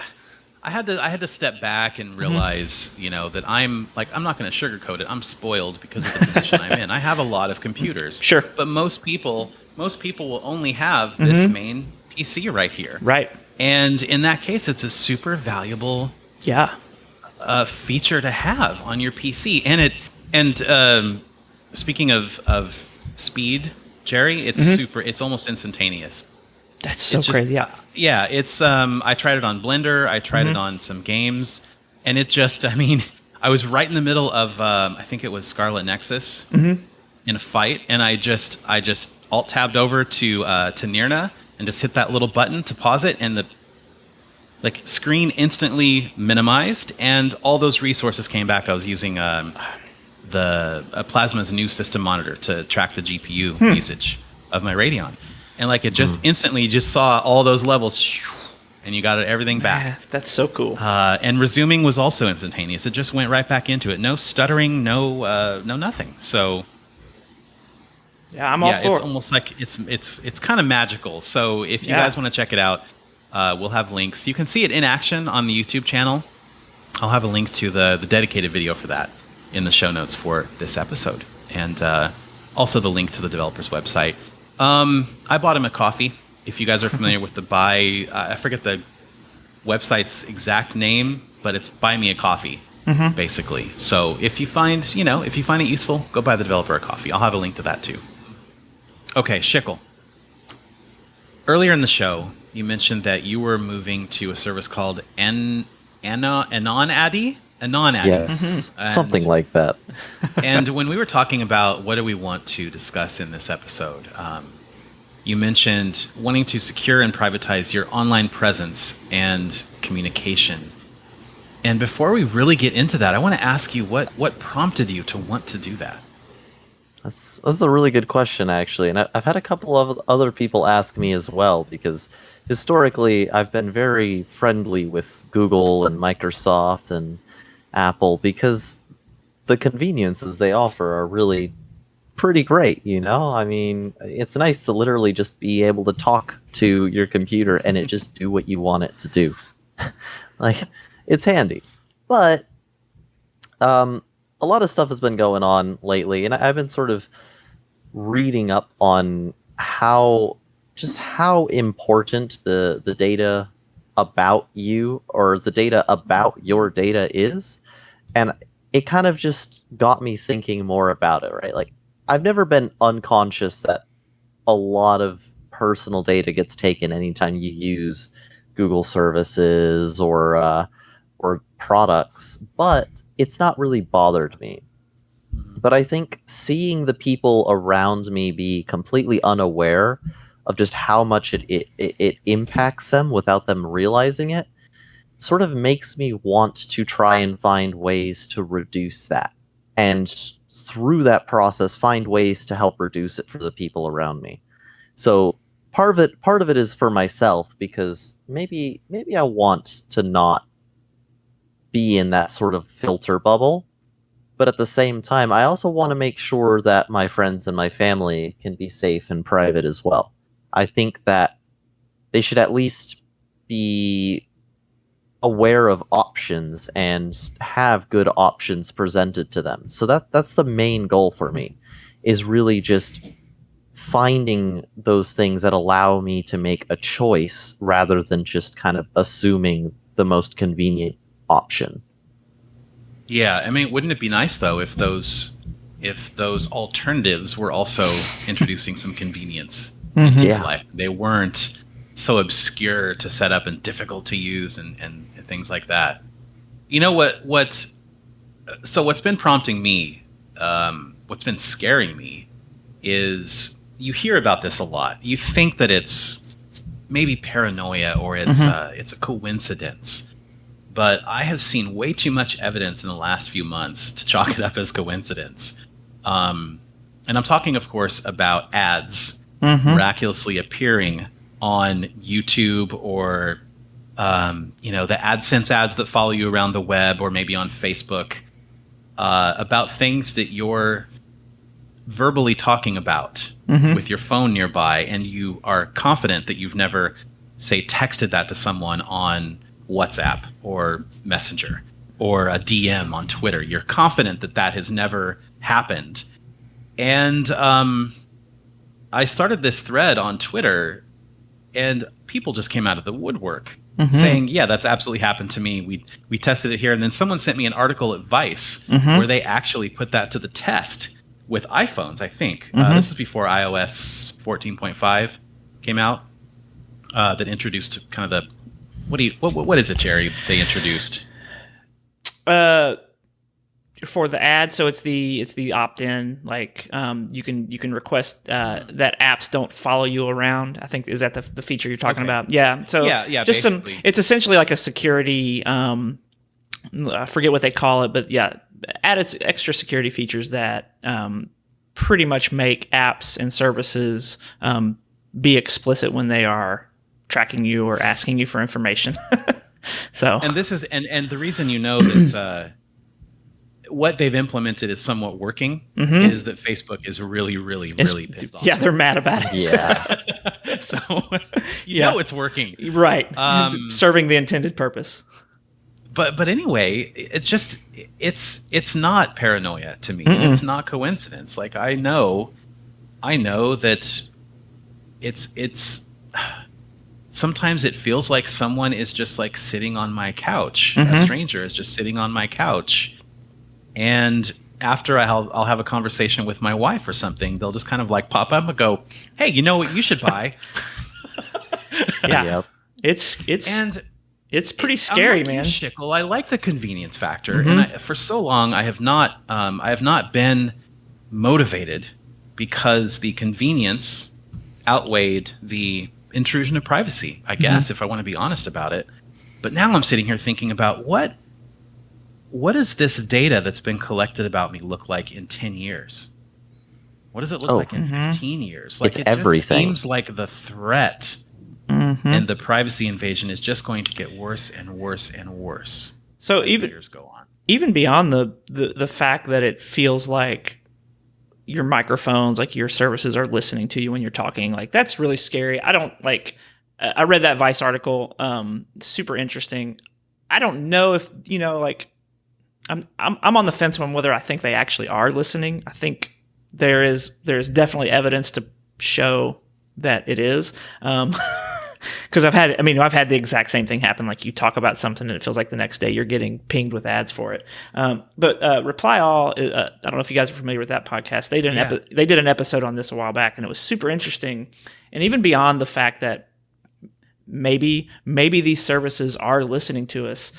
had to step back and realize, that I'm not going to sugarcoat it. I'm spoiled because of the position I'm in. I have a lot of computers. Sure. But most people will only have this main PC right here. Right. And in that case, it's a super valuable feature to have on your PC. And speaking of speed, Jerry, it's it's almost instantaneous. That's so It's crazy. Just, yeah. It's I tried it on Blender. I tried it on some games, and it just, I was right in the middle of I think it was Scarlet Nexus in a fight, and I just alt tabbed over to NYRNA and just hit that little button to pause it, and the screen instantly minimized, and all those resources came back. I was using Plasma's new system monitor to track the GPU usage of my Radeon. And it just instantly just saw all those levels, and you got everything back. Yeah, that's so cool. And resuming was also instantaneous. It just went right back into it. No stuttering, no nothing. So yeah, I'm all for it's it. almost like it's kind of magical. So if you guys want to check it out, we'll have links. You can see it in action on the YouTube channel. I'll have a link to the dedicated video for that in the show notes for this episode, and also the link to the developer's website. I bought him a coffee. If you guys are familiar with the I forget the website's exact name, but it's Buy Me a Coffee, basically. So if you find it useful, go buy the developer a coffee. I'll have a link to that too. Okay, Schykle. Earlier in the show, you mentioned that you were moving to a service called Anonaddy. Yes, something like that. And when we were talking about what do we want to discuss in this episode, you mentioned wanting to secure and privatize your online presence and communication. And before we really get into that, I want to ask you what prompted you to want to do that? That's a really good question, actually. And I've had a couple of other people ask me as well, because historically I've been very friendly with Google and Microsoft and Apple, because the conveniences they offer are really pretty great, I mean, it's nice to literally just be able to talk to your computer and it just do what you want it to do. It's handy. But a lot of stuff has been going on lately, and I've been sort of reading up on how important the data about you, or the data about your data, is. And it kind of just got me thinking more about it, right? I've never been unconscious that a lot of personal data gets taken anytime you use Google services or products, but it's not really bothered me. But I think seeing the people around me be completely unaware of just how much it impacts them without them realizing it sort of makes me want to try and find ways to reduce that. And through that process, find ways to help reduce it for the people around me. So part of it is for myself, because maybe I want to not be in that sort of filter bubble. But at the same time, I also want to make sure that my friends and my family can be safe and private as well. I think that they should at least be aware of options and have good options presented to them. So that's the main goal for me, is really just finding those things that allow me to make a choice rather than just kind of assuming the most convenient option. Yeah, I mean, wouldn't it be nice though if those alternatives were also introducing some convenience into your life? They weren't so obscure to set up and difficult to use and things like that. You know what's been prompting me, what's been scaring me is you hear about this a lot. You think that it's maybe paranoia or it's a coincidence. But I have seen way too much evidence in the last few months to chalk it up as coincidence. And I'm talking, of course, about ads miraculously appearing on YouTube or, the AdSense ads that follow you around the web or maybe on Facebook about things that you're verbally talking about with your phone nearby, and you are confident that you've never, say, texted that to someone on WhatsApp or Messenger or a DM on Twitter. You're confident that that has never happened. And I started this thread on Twitter, and people just came out of the woodwork saying, yeah, that's absolutely happened to me. We tested it here. And then someone sent me an article at Vice where they actually put that to the test with iPhones, I think. This is before iOS 14.5 came out, that introduced kind of the what is it, Jerry? They introduced for the ad. So it's the opt-in. Like you can request that apps don't follow you around. I think is that the feature you're talking about? Yeah. So yeah. Just basically. It's essentially like a security. I forget what they call it, but yeah, added extra security features that pretty much make apps and services be explicit when they are tracking you or asking you for information. So, and this is and the reason that what they've implemented is somewhat working is that Facebook is really pissed off. Yeah, they're mad about it. Yeah. So you know it's working, right? Serving the intended purpose. But anyway, it's not paranoia to me. It's not coincidence. Like I know that it's. Sometimes it feels like someone is just like sitting on my couch. A stranger is just sitting on my couch. And after I'll have a conversation with my wife or something, they'll just kind of like pop up and go, hey, you know what you should buy? Yeah. Yep. It's pretty scary, man. Schykle, I like the convenience factor. And for so long, I have not been motivated because the convenience outweighed the intrusion of privacy, I guess, if I want to be honest about it. But now I'm sitting here thinking about what does this data that's been collected about me look like in 10 years? What does it look like in 15 years? Like it's it everything. Just seems like the threat and the privacy invasion is just going to get worse and worse and worse. So as years go on. Even beyond the fact that it feels like your microphones, like your services are listening to you when you're talking, like that's really scary. I don't like, I read that Vice article, super interesting. I don't know if, like I'm on the fence on whether I think they actually are listening. I think there's definitely evidence to show that it is. Because I've had the exact same thing happen. Like you talk about something and it feels like the next day you're getting pinged with ads for it. But Reply All, I don't know if you guys are familiar with that podcast. They did an episode on this a while back, and it was super interesting. And even beyond the fact that maybe these services are listening to us,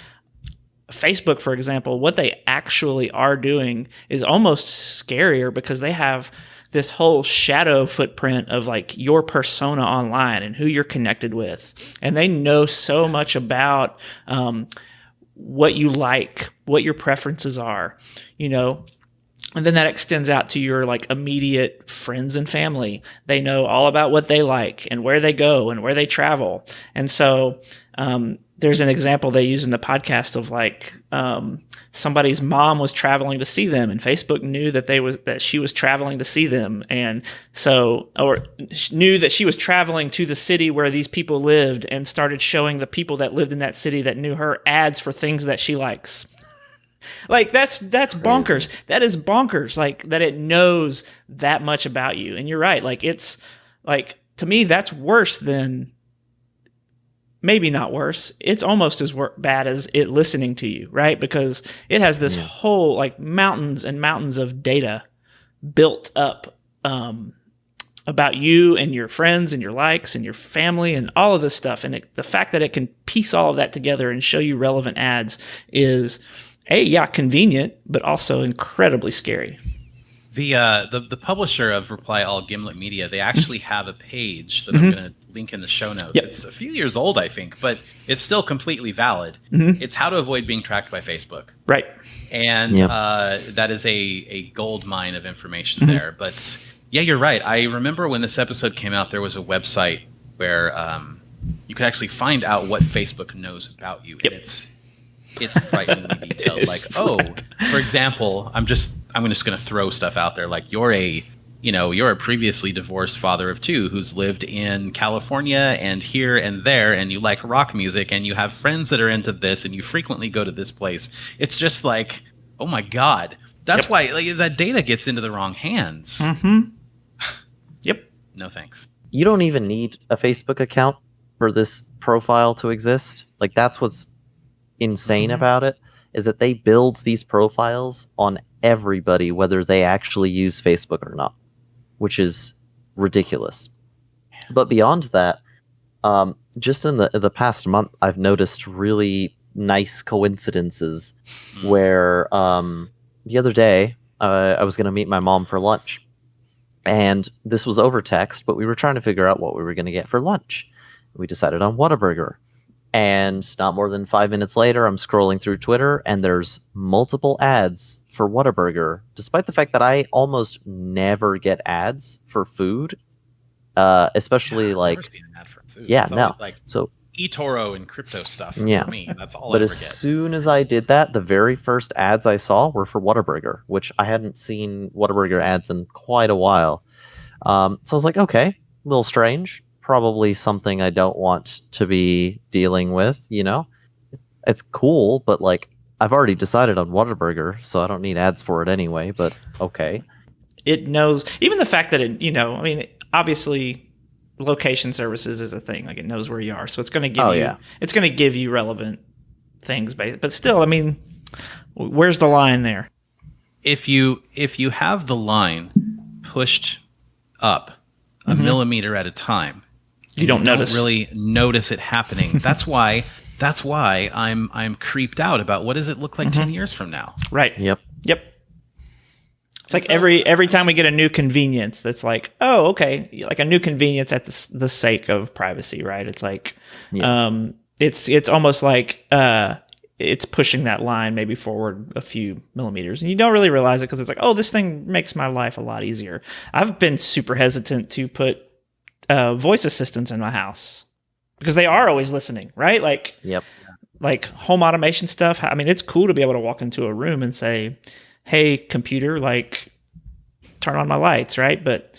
Facebook, for example, what they actually are doing is almost scarier because they have this whole shadow footprint of like your persona online and who you're connected with. And they know so much about what you like, what your preferences are, you know. And then that extends out to your like immediate friends and family. They know all about what they like and where they go and where they travel. And so there's an example they use in the podcast of like somebody's mom was traveling to see them, and Facebook knew that she was traveling to see them, and so or knew that she was traveling to the city where these people lived, and started showing the people that lived in that city that knew her ads for things that she likes. Like that's bonkers. That is bonkers. Like that it knows that much about you. And you're right. Like it's like, to me, that's worse than, maybe not worse. It's almost as bad as it listening to you, right? Because it has this whole like mountains and mountains of data built up about you and your friends and your likes and your family and all of this stuff. And the fact that it can piece all of that together and show you relevant ads is convenient, but also incredibly scary. The publisher of Reply All Gimlet Media, they actually have a page that I'm going to link in the show notes. Yep. It's a few years old, I think, but it's still completely valid. It's how to avoid being tracked by Facebook. Right. And that is a gold mine of information there. But yeah, you're right. I remember when this episode came out, there was a website where you could actually find out what Facebook knows about you. Yep. And it's frighteningly detailed. Like, for example, I'm just going to throw stuff out there. Like you're a previously divorced father of two who's lived in California and here and there, and you like rock music and you have friends that are into this and you frequently go to this place. It's just like, oh my God. That's why that data gets into the wrong hands. Yep. No thanks. You don't even need a Facebook account for this profile to exist. Like that's what's insane about it, is that they build these profiles on everybody, whether they actually use Facebook or not, which is ridiculous. But beyond that, just in the past month, I've noticed really nice coincidences where the other day I was going to meet my mom for lunch, and this was over text, but we were trying to figure out what we were going to get for lunch. We decided on Whataburger. And not more than 5 minutes later, I'm scrolling through Twitter, and there's multiple ads for Whataburger, despite the fact that I almost never get ads for food, especially I've like never seen an ad for food. Yeah, It's no. always like so eToro and crypto stuff for me. That's all but I as ever get. soon as I did that, the very first ads I saw were for Whataburger, which I hadn't seen Whataburger ads in quite a while. So I was like, okay, a little strange. Probably something I don't want to be dealing with, you know? It's cool, but like I've already decided on Whataburger, so I don't need ads for it anyway, but okay. It knows, even the fact that it, I mean, obviously location services is a thing. Like it knows where you are. So it's going to give it's going to give you relevant things, but still, I mean, where's the line there? If you have the line pushed up a millimeter at a time, you don't really notice it happening. That's why I'm creeped out about what does it look like 10 years from now. Right. Yep. It's like every time we get a new convenience that's like, oh, okay, like a new convenience at the sake of privacy, right? It's like, it's almost like it's pushing that line maybe forward a few millimeters, and you don't really realize it because it's like, oh, this thing makes my life a lot easier. I've been super hesitant to put voice assistants in my house because they are always listening, right? Like, like home automation stuff. I mean, it's cool to be able to walk into a room and say, hey, computer, like turn on my lights, right? But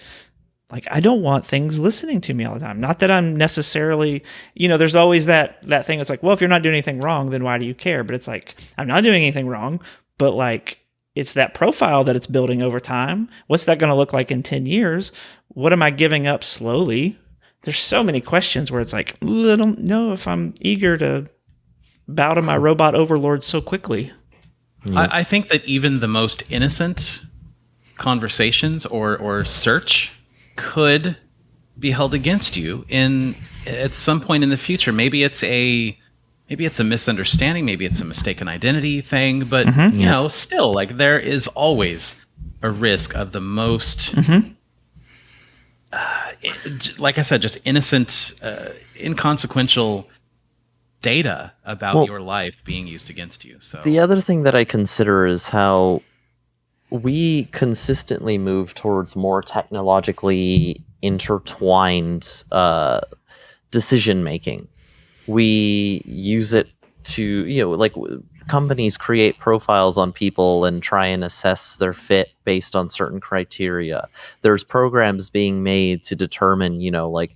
like, I don't want things listening to me all the time. Not that I'm necessarily, there's always that thing. It's like, well, if you're not doing anything wrong, then why do you care? But it's like, I'm not doing anything wrong, but like, it's that profile that it's building over time. What's that going to look like in 10 years? What am I giving up slowly? There's so many questions where it's like, I don't know if I'm eager to bow to my robot overlord so quickly. I think that even the most innocent conversations or search could be held against you at some point in the future. Maybe it's a maybe it's a misunderstanding, maybe it's a mistaken identity thing, but you know, still, like, there is always a risk of the most, like I said, just innocent, inconsequential data about your life being used against you. So the other thing that I consider is how we consistently move towards more technologically intertwined decision making. We use it to, you know, like companies create profiles on people and try and assess their fit based on certain criteria. There's programs being made to determine, you know, like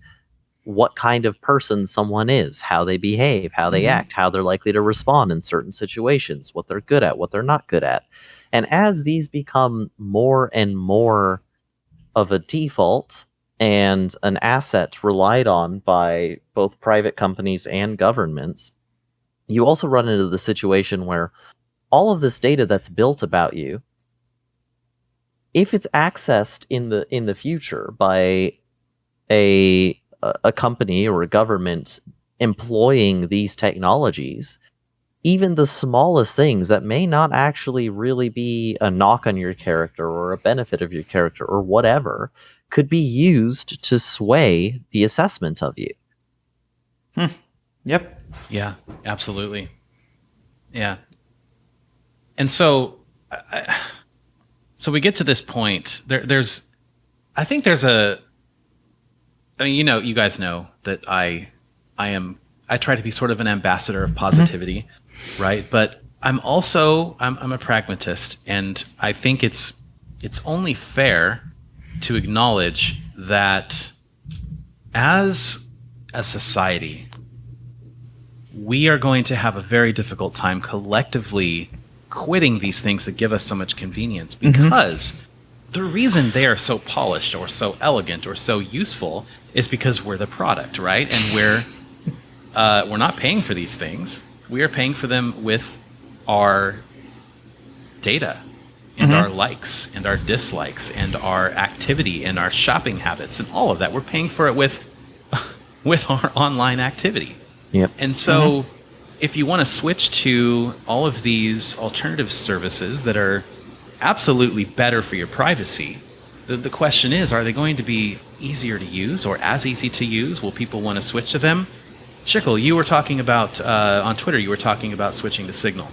what kind of person someone is, how they behave, how they act, how they're likely to respond in certain situations, what they're good at, what they're not good at. And as these become more and more of a default and an asset relied on by both private companies and governments, you also run into the situation where all of this data that's built about you, if it's accessed in the future by a company or a government employing these technologies, even the smallest things that may not actually really be a knock on your character or a benefit of your character or whatever could be used to sway the assessment of you. Yep. yeah, absolutely. Yeah. And so, so we get to this point. I think there's I mean, you know, you guys know that I try to be sort of an ambassador of positivity, right? But I'm a pragmatist, and I think it's only fair to acknowledge that as a society, we are going to have a very difficult time collectively quitting these things that give us so much convenience, because the reason they are so polished or so elegant or so useful is because we're the product, right? And we're not paying for these things. We are paying for them with our data and our likes and our dislikes and our activity and our shopping habits and all of that. We're paying for it with our online activity. Yep. And so if you want to switch to all of these alternative services that are absolutely better for your privacy, the question is, are they going to be easier to use or as easy to use? Will people want to switch to them? Schykle, you were talking about, on Twitter, you were talking about switching to Signal.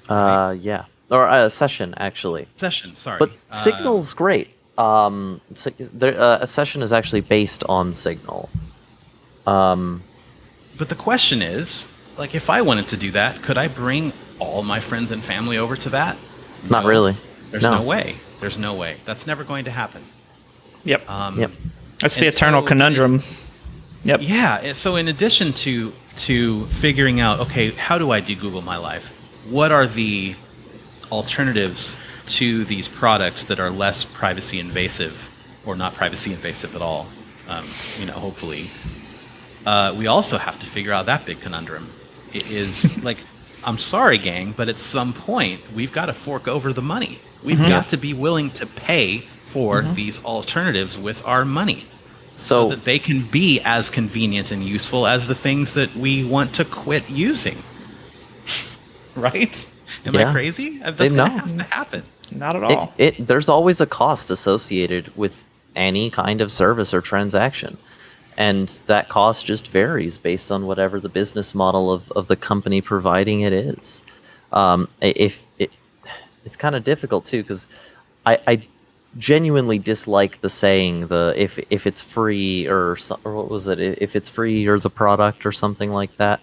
Yeah. Or Session, actually. Session, sorry. But Signal's great. A Session is actually based on Signal. But the question is, like, if I wanted to do that, could I bring all my friends and family over to that? Not really. There's no way. There's no way. That's never going to happen. Yep. Yep. That's the eternal conundrum. Yep. Yeah. So in addition to figuring out, okay, how do I do-Google my life? What are the alternatives to these products that are less privacy invasive or not privacy invasive at all? Hopefully. We also have to figure out that big conundrum. It is like, I'm sorry, gang, but at some point, we've got to fork over the money. We've got to be willing to pay for these alternatives with our money so that they can be as convenient and useful as the things that we want to quit using. Right? Am I crazy? That's going to have to happen. Not at all. There's always a cost associated with any kind of service or transaction. And that cost just varies based on whatever the business model of the company providing it is. It's kind of difficult too, because I genuinely dislike the saying if it's free or what was it, if it's free or the product or something like that,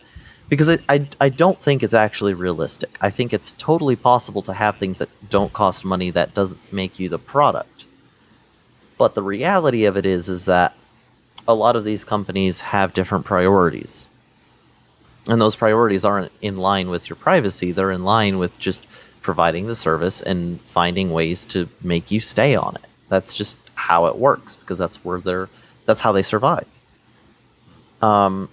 because I don't think it's actually realistic. I think it's totally possible to have things that don't cost money that doesn't make you the product. But the reality of it is that a lot of these companies have different priorities. And those priorities aren't in line with your privacy. They're in line with just providing the service and finding ways to make you stay on it. That's just how it works, because that's how they survive. But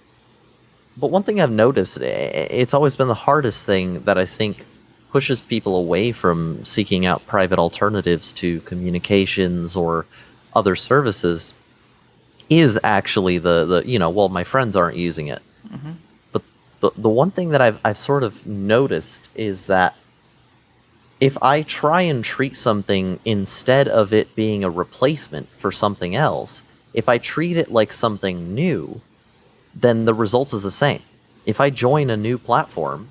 one thing I've noticed, it's always been the hardest thing that I think pushes people away from seeking out private alternatives to communications or other services, is actually my friends aren't using it. But the one thing that I've sort of noticed is that if I try and treat something instead of it being a replacement for something else, if I treat it like something new, then the result is the same. If I join a new platform,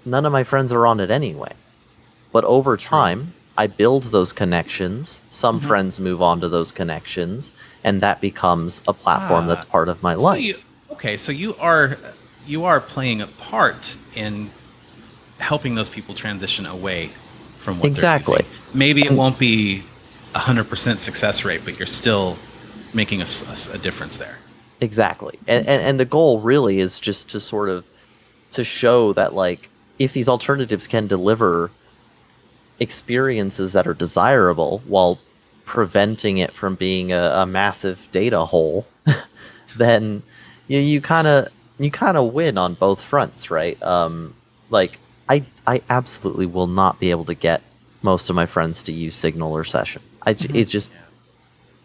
none of my friends are on it anyway. But over time, I build those connections. Some friends move on to those connections, and that becomes a platform that's part of my life. So you are playing a part in helping those people transition away from what Exactly. they're using. Maybe it won't be 100% success rate, but you're still making a difference there. Exactly. And the goal really is just to sort of to show that, like, if these alternatives can deliver experiences that are desirable while preventing it from being a massive data hole, then you kind of win on both fronts, right? Like I absolutely will not be able to get most of my friends to use Signal or Session. It's just,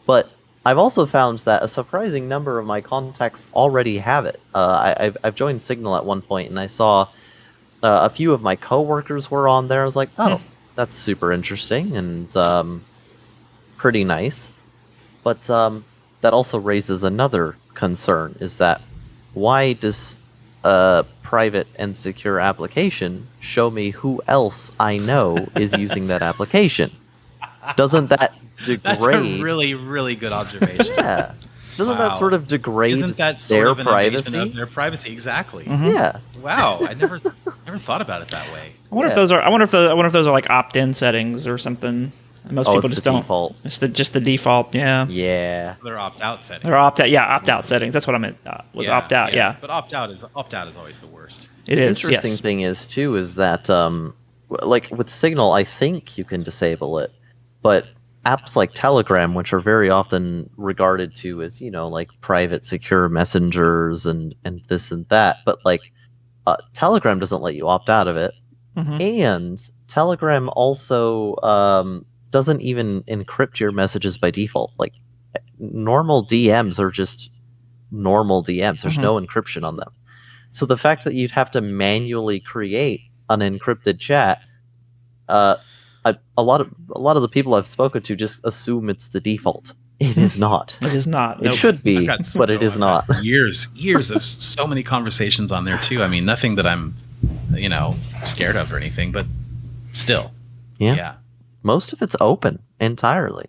but I've also found that a surprising number of my contacts already have it. I've joined Signal at one point, and I saw a few of my coworkers were on there. I was like, oh, that's super interesting and pretty nice. But that also raises another concern: is that why does a private and secure application show me who else I know is using that application? Doesn't that degrade? That's a really, really good observation. Yeah. Doesn't that sort of degrade Isn't that sort their of an invasion privacy? of their privacy? Exactly. Yeah. Wow, I never thought about it that way. I wonder if those are. I wonder if those are like opt-in settings or something. Most people it's just the don't. default. It's just the default. Yeah. Yeah. They're opt-out settings. They're opt-out. Yeah, opt-out settings. That's what I meant. Was opt-out. Yeah. But opt-out is always the worst. It is. Interesting Yes. thing is too is that like with Signal, I think you can disable it, but apps like Telegram, which are very often regarded to as, you know, like private secure messengers and this and that, but like Telegram doesn't let you opt out of it, and Telegram also doesn't even encrypt your messages by default. Like normal DMs are just normal DMs. There's no encryption on them. So the fact that you'd have to manually create an encrypted chat, a lot of the people I've spoken to just assume it's the default. It is not. It is not. It should be, but it is not. Years of so many conversations on there too. I mean, nothing that I'm, scared of or anything, but still. Yeah. Most of it's open entirely.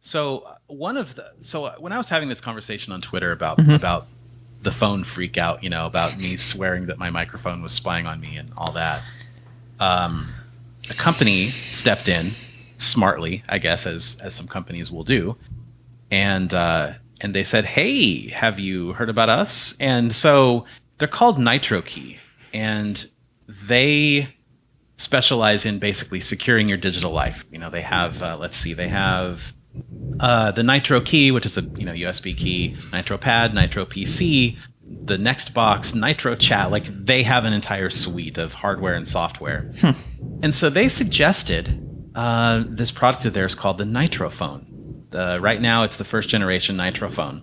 So when I was having this conversation on Twitter about the phone freak out, about me swearing that my microphone was spying on me and all that, a company stepped in smartly, I guess, as some companies will do, and they said, "Hey, have you heard about us?" And so they're called NitroKey, and they specialize in basically securing your digital life. They have they have the Nitro Key, which is a USB key, Nitro Pad, Nitro PC, the Nextbox, Nitro Chat. Like, they have an entire suite of hardware and software. And so they suggested this product of theirs called the Nitro Phone. Right now, it's the first generation Nitro Phone.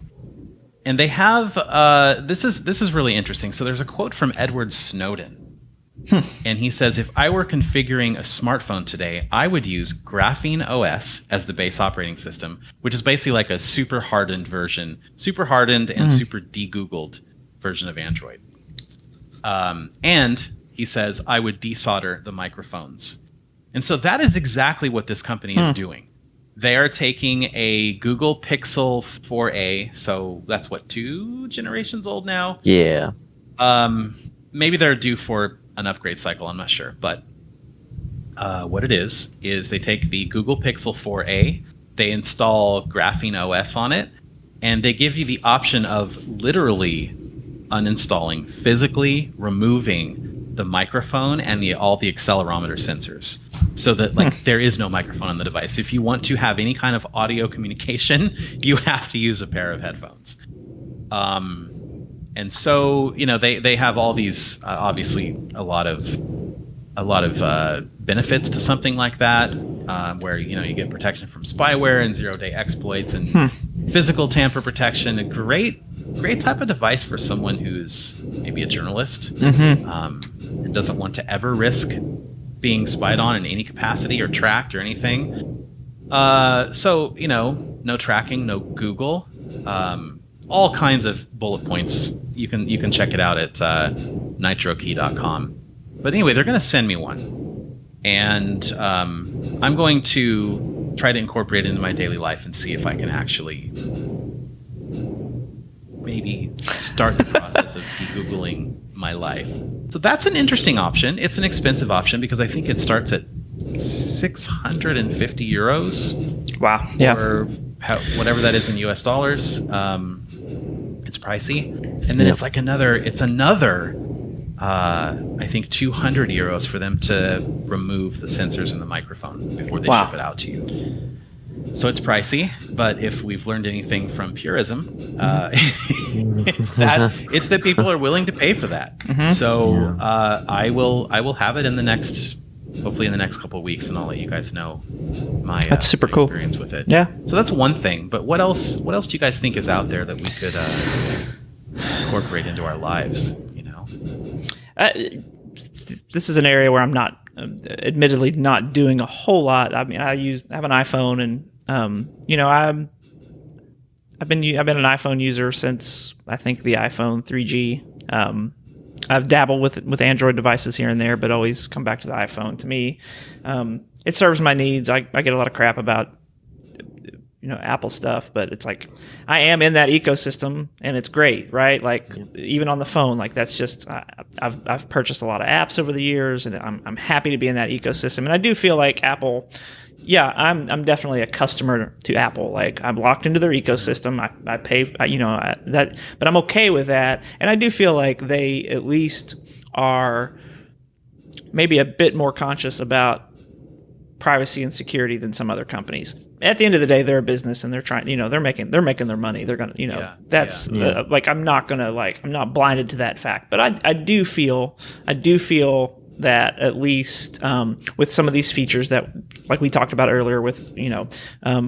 And they have this is really interesting. So there's a quote from Edward Snowden. And he says, "If I were configuring a smartphone today, I would use Graphene OS as the base operating system, which is basically like a super hardened and super de-Googled version of Android. And he says, I would desolder the microphones." And so that is exactly what this company is doing. They are taking a Google Pixel 4a, so that's 2 generations old now. Yeah. Maybe they're due for an upgrade cycle, I'm not sure. But what it is they take the Google Pixel 4a, they install Graphene OS on it, and they give you the option of literally uninstalling, physically removing the microphone and all the accelerometer sensors, so that there is no microphone on the device. If you want to have any kind of audio communication, you have to use a pair of headphones. And so, they have all these, obviously a lot of benefits to something like that, where, you get protection from spyware and zero-day exploits and physical tamper protection, a great great type of device for someone who's maybe a journalist and doesn't want to ever risk being spied on in any capacity or tracked or anything. So, no tracking, no Google, all kinds of bullet points. You can check it out at nitrokey.com. But anyway, they're going to send me one, and I'm going to try to incorporate it into my daily life and see if I can actually maybe start the process of de-Googling my life. So that's an interesting option. It's an expensive option because I think it starts at 650 euros. Wow. Yeah. Or whatever that is in US dollars. It's pricey. And then it's another I think 200 euros for them to remove the sensors in the microphone before they ship it out to you. So it's pricey, but if we've learned anything from purism, it's that people are willing to pay for that. So I will have it hopefully in the next couple of weeks, and I'll let you guys know my that's super cool experience with it. Yeah. So that's one thing. But what else do you guys think is out there that we could incorporate into our lives? This is an area where I'm not, admittedly, not doing a whole lot. I mean, I have an iPhone, and I've been an iPhone user since I think the iPhone 3G. I've dabbled with Android devices here and there, but always come back to the iPhone. To me, it serves my needs. I get a lot of crap about Apple stuff, but it's like I am in that ecosystem, and it's great, right? Like even on the phone, like that's just I've purchased a lot of apps over the years, and I'm happy to be in that ecosystem. And I do feel like Apple. Yeah, I'm definitely a customer to Apple. Like I'm locked into their ecosystem. I pay, that, but I'm okay with that. And I do feel like they at least are maybe a bit more conscious about privacy and security than some other companies. At the end of the day, they're a business, and they're trying. They're making their money. They're gonna, like I'm not blinded to that fact. But I do feel that at least with some of these features that, like we talked about earlier, with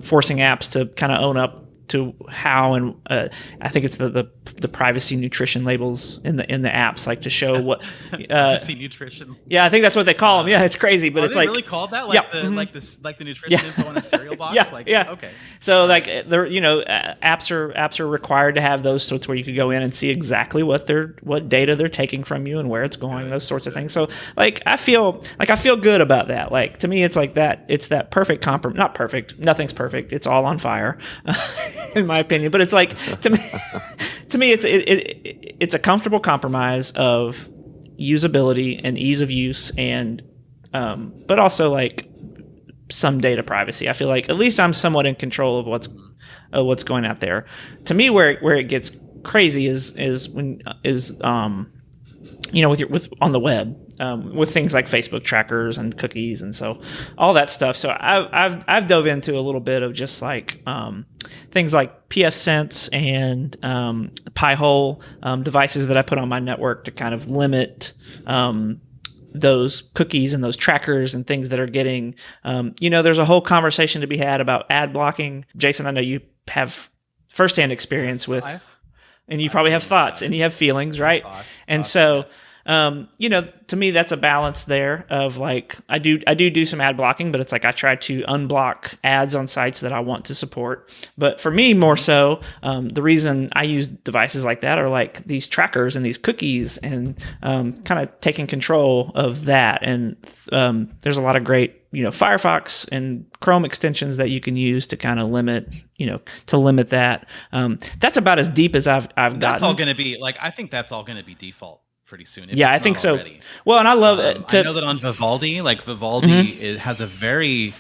forcing apps to kind of own up to how, and I think it's the privacy nutrition labels in the apps, like to show what privacy nutrition. Yeah, I think that's what they call them. Yeah, it's crazy, but it's like really called that, like like the nutrition info on a cereal box. Okay. So like they're apps are required to have those sorts where you could go in and see exactly what data they're taking from you and where it's going, those sorts of things. So like I feel good about that. Like to me, it's like that. It's that perfect compromise. Not perfect. Nothing's perfect. It's all on fire. In my opinion, but it's like to me, it's a comfortable compromise of usability and ease of use, and but also like some data privacy. I feel like at least I'm somewhat in control of what's going out there. To me, where it gets crazy is when with on the web. With things like Facebook trackers and cookies, and so all that stuff. So I've dove into a little bit of just like things like pfSense and Pi-hole devices that I put on my network to kind of limit those cookies and those trackers and things that are getting. There's a whole conversation to be had about ad blocking. Jason, I know you have firsthand experience with, and you probably have thoughts and you have feelings, right? And so. To me, that's a balance there of like, I do some ad blocking, but it's like I try to unblock ads on sites that I want to support. But for me, more so, the reason I use devices like that are like these trackers and these cookies, and kind of taking control of that. And there's a lot of great, Firefox and Chrome extensions that you can use to kind of limit that. That's about as deep as I've gotten. That's all going to be like, I think that's all going to be default pretty soon. Yeah, I think so. Well, and I love it. I know that on Vivaldi, it has a very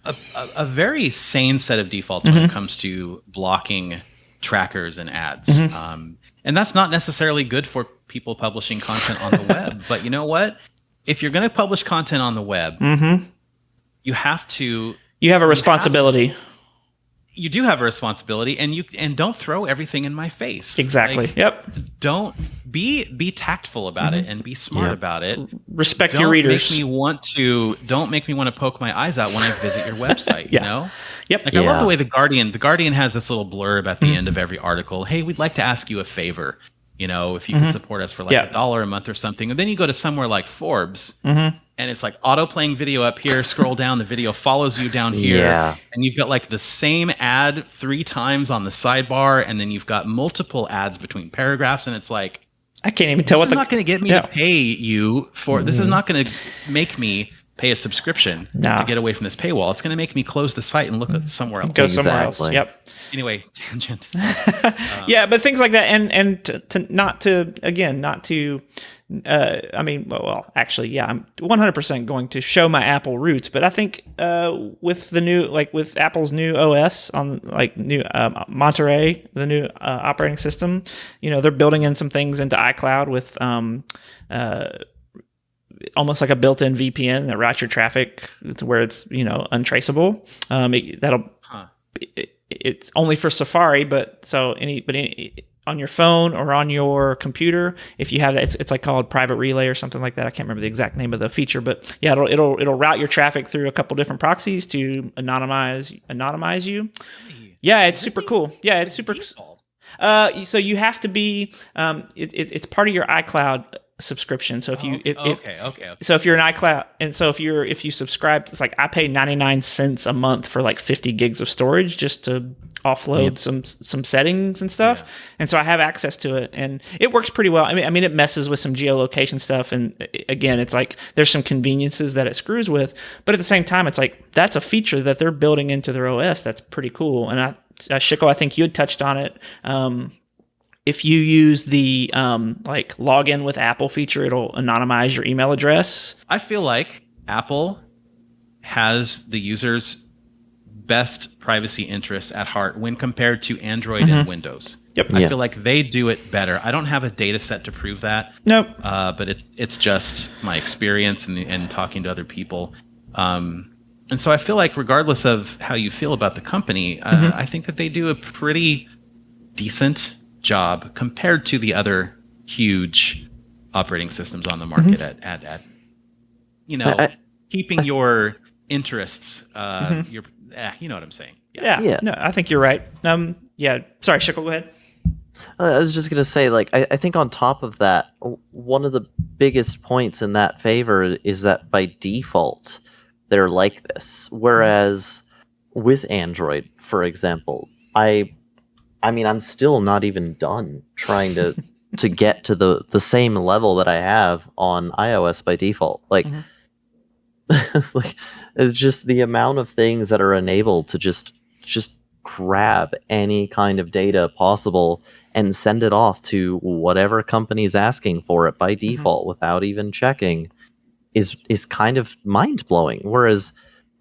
a very sane set of defaults when it comes to blocking trackers and ads. And that's not necessarily good for people publishing content on the web. But you know what? If you're going to publish content on the web, you have to. You have a responsibility. you do have a responsibility, and don't throw everything in my face. Exactly. Like, Yep. Don't be tactful about it and be smart Yep. about it. Respect your readers. Don't make me want to poke my eyes out when I visit your website. Yeah. You know. Yep. Like I love Yeah. the way the Guardian has this little blurb at the end of every article. Hey, we'd like to ask you a favor. You know, if you can support us for like Yeah. $1 a month or something. And then you go to somewhere like Forbes, and it's like auto playing video up here. Scroll down, the video follows you down here, Yeah. and you've got like the same ad 3 times on the sidebar, and then you've got multiple ads between paragraphs, and it's like, I can't even tell this what is the not going to get me Yeah. to pay you for. This is not going to make me pay a subscription No. to get away from this paywall. It's going to make me close the site and look at somewhere else. go somewhere else. Exactly. Yep. Anyway, tangent. Yeah, but things like that, and actually, yeah, I'm 100% going to show my Apple roots. But I think with Apple's new OS on new Monterey, the new operating system, they're building in some things into iCloud with almost like a built-in VPN that routes your traffic to where it's untraceable. It's only for Safari, but on your phone or on your computer, if you have that, it's like called Private Relay or something like that. I can't remember the exact name of the feature, but yeah, it'll route your traffic through a couple different proxies to anonymize you. Yeah, it's super cool. Yeah, it's super. So you have to be. It's part of your iCloud subscription. So if you Okay. so if you're an iCloud, and so if you subscribe, it's like I pay 99 cents a month for like 50 gigs of storage just to offload some settings and stuff. And so I have access to it, and it works pretty well. I mean it messes with some geolocation stuff, and again, it's like there's some conveniences that it screws with, but at the same time, it's like that's a feature that they're building into their OS that's pretty cool. And Schykle, I think you had touched on it. If you use the login with Apple feature, it'll anonymize your email address. I feel like Apple has the user's best privacy interests at heart when compared to Android and Windows. Yep. I feel like they do it better. I don't have a data set to prove that. Nope. But it's just my experience and talking to other people. And so I feel like regardless of how you feel about the company, I think that they do a pretty decent job compared to the other huge operating systems on the market at keeping your interests you know what I'm saying. Yeah. No, I think you're right. Sorry, Schykle, go ahead. I was just gonna say, I think on top of that, one of the biggest points in that favor is that by default they're like this. Whereas with Android, for example, I'm still not even done trying to get to the same level that I have on iOS by default. It's just the amount of things that are enabled to just grab any kind of data possible and send it off to whatever company's asking for it by default without even checking is kind of mind-blowing. Whereas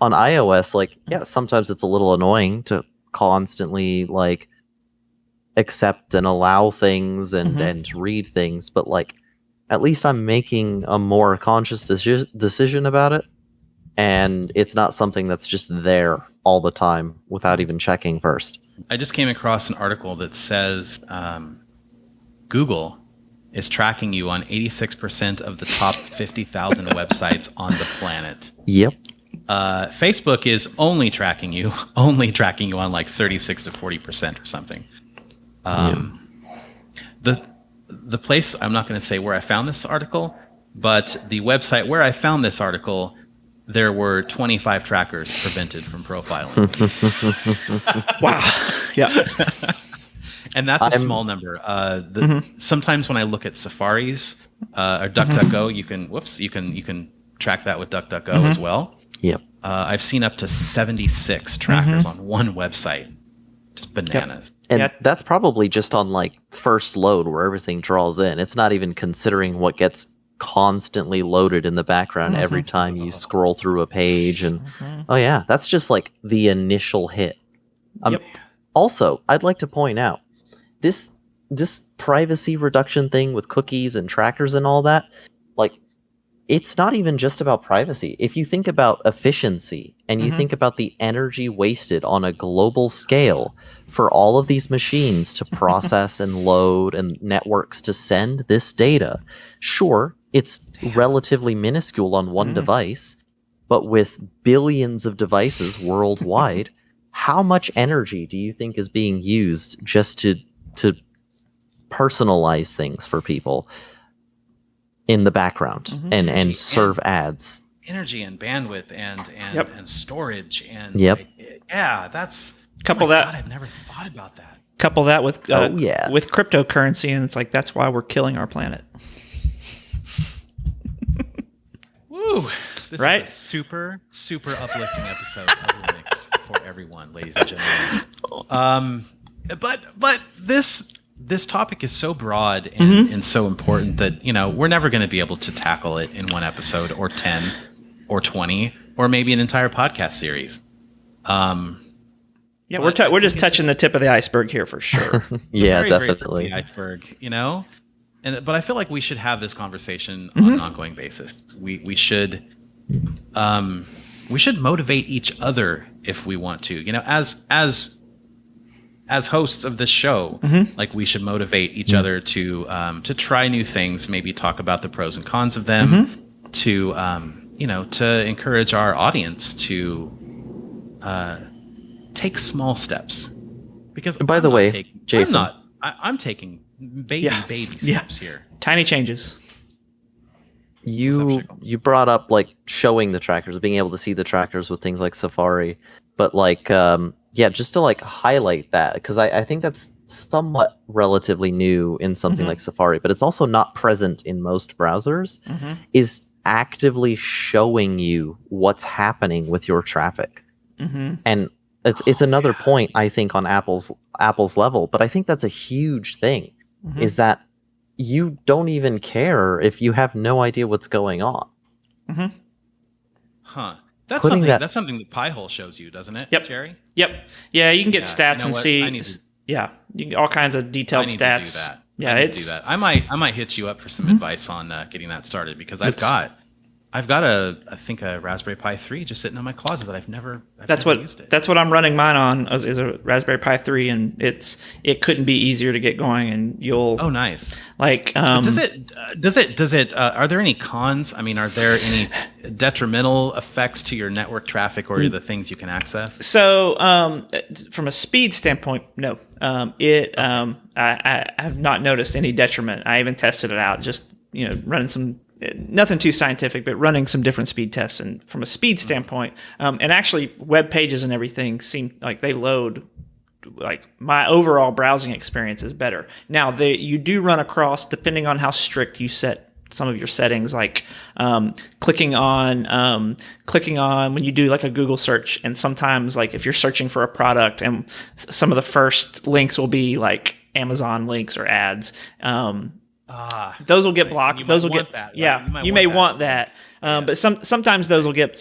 on iOS, sometimes it's a little annoying to constantly accept and allow things and read things, but at least I'm making a more conscious decision about it, and it's not something that's just there all the time without even checking first. I just came across an article that says Google is tracking you on 86% of the top 50,000 websites on the planet. Yep. Facebook is only tracking you on 36 to 40% or something. The place, I'm not going to say where I found this article, but the website where I found this article, there were 25 trackers prevented from profiling. Wow. Yeah. And that's a small number. Sometimes when I look at Safari's or DuckDuckGo, you can track that with DuckDuckGo as well. Yep. I've seen up to 76 trackers on one website. Just bananas. And that's probably just on first load where everything draws in. It's not even considering what gets constantly loaded in the background every time you scroll through a page. And that's just the initial hit. Also, I'd like to point out this privacy reduction thing with cookies and trackers and all that, it's not even just about privacy. If you think about efficiency and you think about the energy wasted on a global scale for all of these machines to process and load and networks to send this data, sure, it's relatively minuscule on one device, but with billions of devices worldwide, how much energy do you think is being used just to personalize things for people in the background and serve ads? Energy and bandwidth and and storage and that's couple that. God, I've never thought about that. Couple that with with cryptocurrency, and it's like that's why we're killing our planet. Woo! This Right? is a super uplifting episode of Linux for everyone, ladies and gentlemen. But this topic is so broad and so important that we're never going to be able to tackle it in one episode or 10 or 20 or maybe an entire podcast series. Yeah, we're just touching the tip of the iceberg here for sure. Yeah, very, very definitely. thin iceberg, but I feel like we should have this conversation on an ongoing basis. We should motivate each other if we want to. As hosts of this show, like we should motivate each other to try new things, maybe talk about the pros and cons of them, to encourage our audience to take small steps. Because By the way, Jason, I'm taking baby steps here. Tiny changes. You brought up like showing the trackers, being able to see the trackers with things like Safari, but like just to like highlight that, because I think that's somewhat relatively new in something like Safari, but it's also not present in most browsers, is actively showing you what's happening with your traffic. And it's another point, I think, on Apple's level, but I think that's a huge thing, is that you don't even care if you have no idea what's going on. Huh. That's Putting something. That's something that Pi-hole shows you, doesn't it, Yep. Jerry? Yep. Yeah, you can get stats you know and what? see. I need to- You can get all kinds of detailed I need stats. to do that. Yeah, I need it's to do that. I might hit you up for some advice on getting that started, because I've got I think a Raspberry Pi 3 just sitting in my closet that I've never used it. That's what I'm running mine on is a Raspberry Pi 3, and it couldn't be easier to get going. And you'll nice. like Does it are there any cons? I mean, are there any detrimental effects to your network traffic or the things you can access? So from a speed standpoint, no. I have not noticed any detriment. I even tested it out, just running some. Nothing too scientific, but running some different speed tests. And from a speed standpoint, and actually web pages and everything seem like they load, like my overall browsing experience is better. Now, you do run across, depending on how strict you set some of your settings, like clicking on when you do like a Google search, and sometimes like if you're searching for a product and some of the first links will be like Amazon links or ads, those will get blocked. Those will get that, right? yeah. You may want that, but sometimes those will get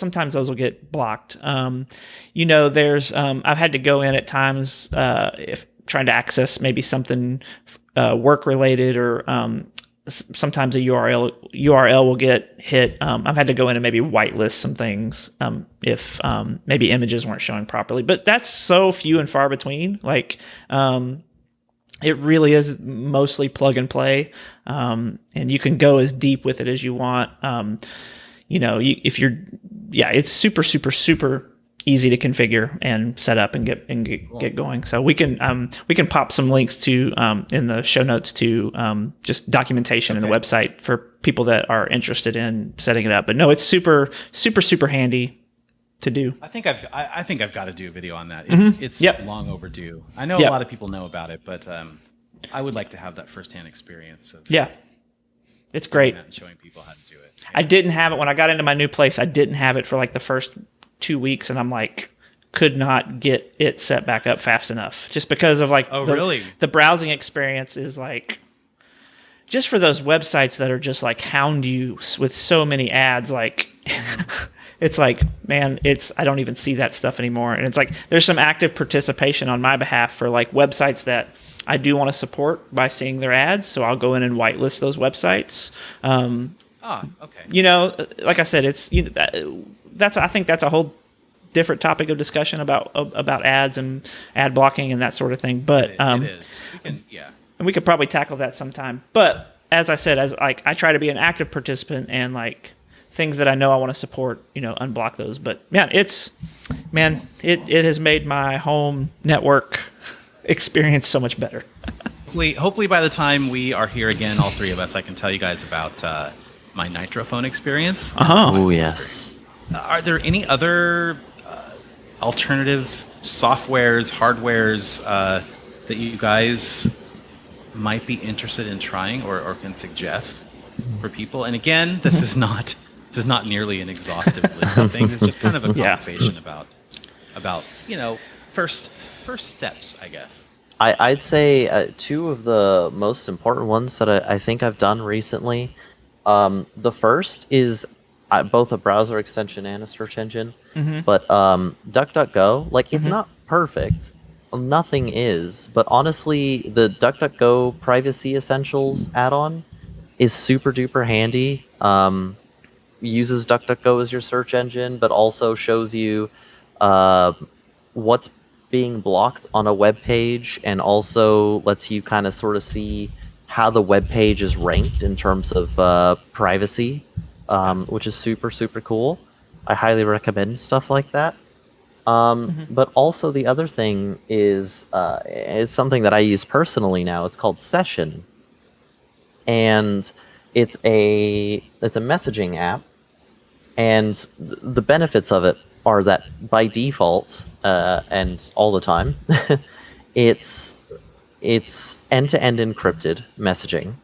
blocked. There's I've had to go in at times if trying to access maybe something work related, or sometimes a URL will get hit. I've had to go in and maybe whitelist some things if maybe images weren't showing properly, but that's so few and far between. Like it really is mostly plug and play, and you can go as deep with it as you want. It's super, super, super easy to configure and set up and get going. So we can pop some links to in the show notes to just documentation in the website for people that are interested in setting it up. But no, it's super, super, super handy to do. I think I've got to do a video on that. It's long overdue. I know a lot of people know about it, but I would like to have that firsthand experience of it's great. And showing people how to do it. I didn't have it when I got into my new place. I didn't have it for like the first 2 weeks, and I'm like could not get it set back up fast enough, just because of like the browsing experience is like, just for those websites that are just like hound you with so many ads, like it's like, man, I don't even see that stuff anymore. And it's like, there's some active participation on my behalf for like websites that I do want to support by seeing their ads. So I'll go in and whitelist those websites. Ah, okay. You know, like I said, it's that's I think that's a whole different topic of discussion about ads and ad blocking and that sort of thing. But It is. We can, yeah. and we could probably tackle that sometime. But as I said, as like I try to be an active participant and like things that I know I want to support, unblock those. But it has made my home network experience so much better. Hopefully by the time we are here again, all three of us, I can tell you guys about my Nitrophone experience. Oh, yes. Are there any other alternative softwares, hardwares that you guys might be interested in trying or can suggest for people? And again, this is not nearly an exhaustive list of things. It's just kind of a conversation about first steps, I guess. I'd say two of the most important ones that I think I've done recently. The first is both a browser extension and a search engine. But DuckDuckGo, it's not perfect. Nothing is. But honestly, the DuckDuckGo Privacy Essentials add-on is super duper handy. Uses DuckDuckGo as your search engine, but also shows you what's being blocked on a web page, and also lets you kind of sort of see how the web page is ranked in terms of privacy, which is super, super cool. I highly recommend stuff like that. But also the other thing is it's something that I use personally now. It's called Session, and it's a messaging app, and the benefits of it are that by default and all the time, it's end-to-end encrypted messaging.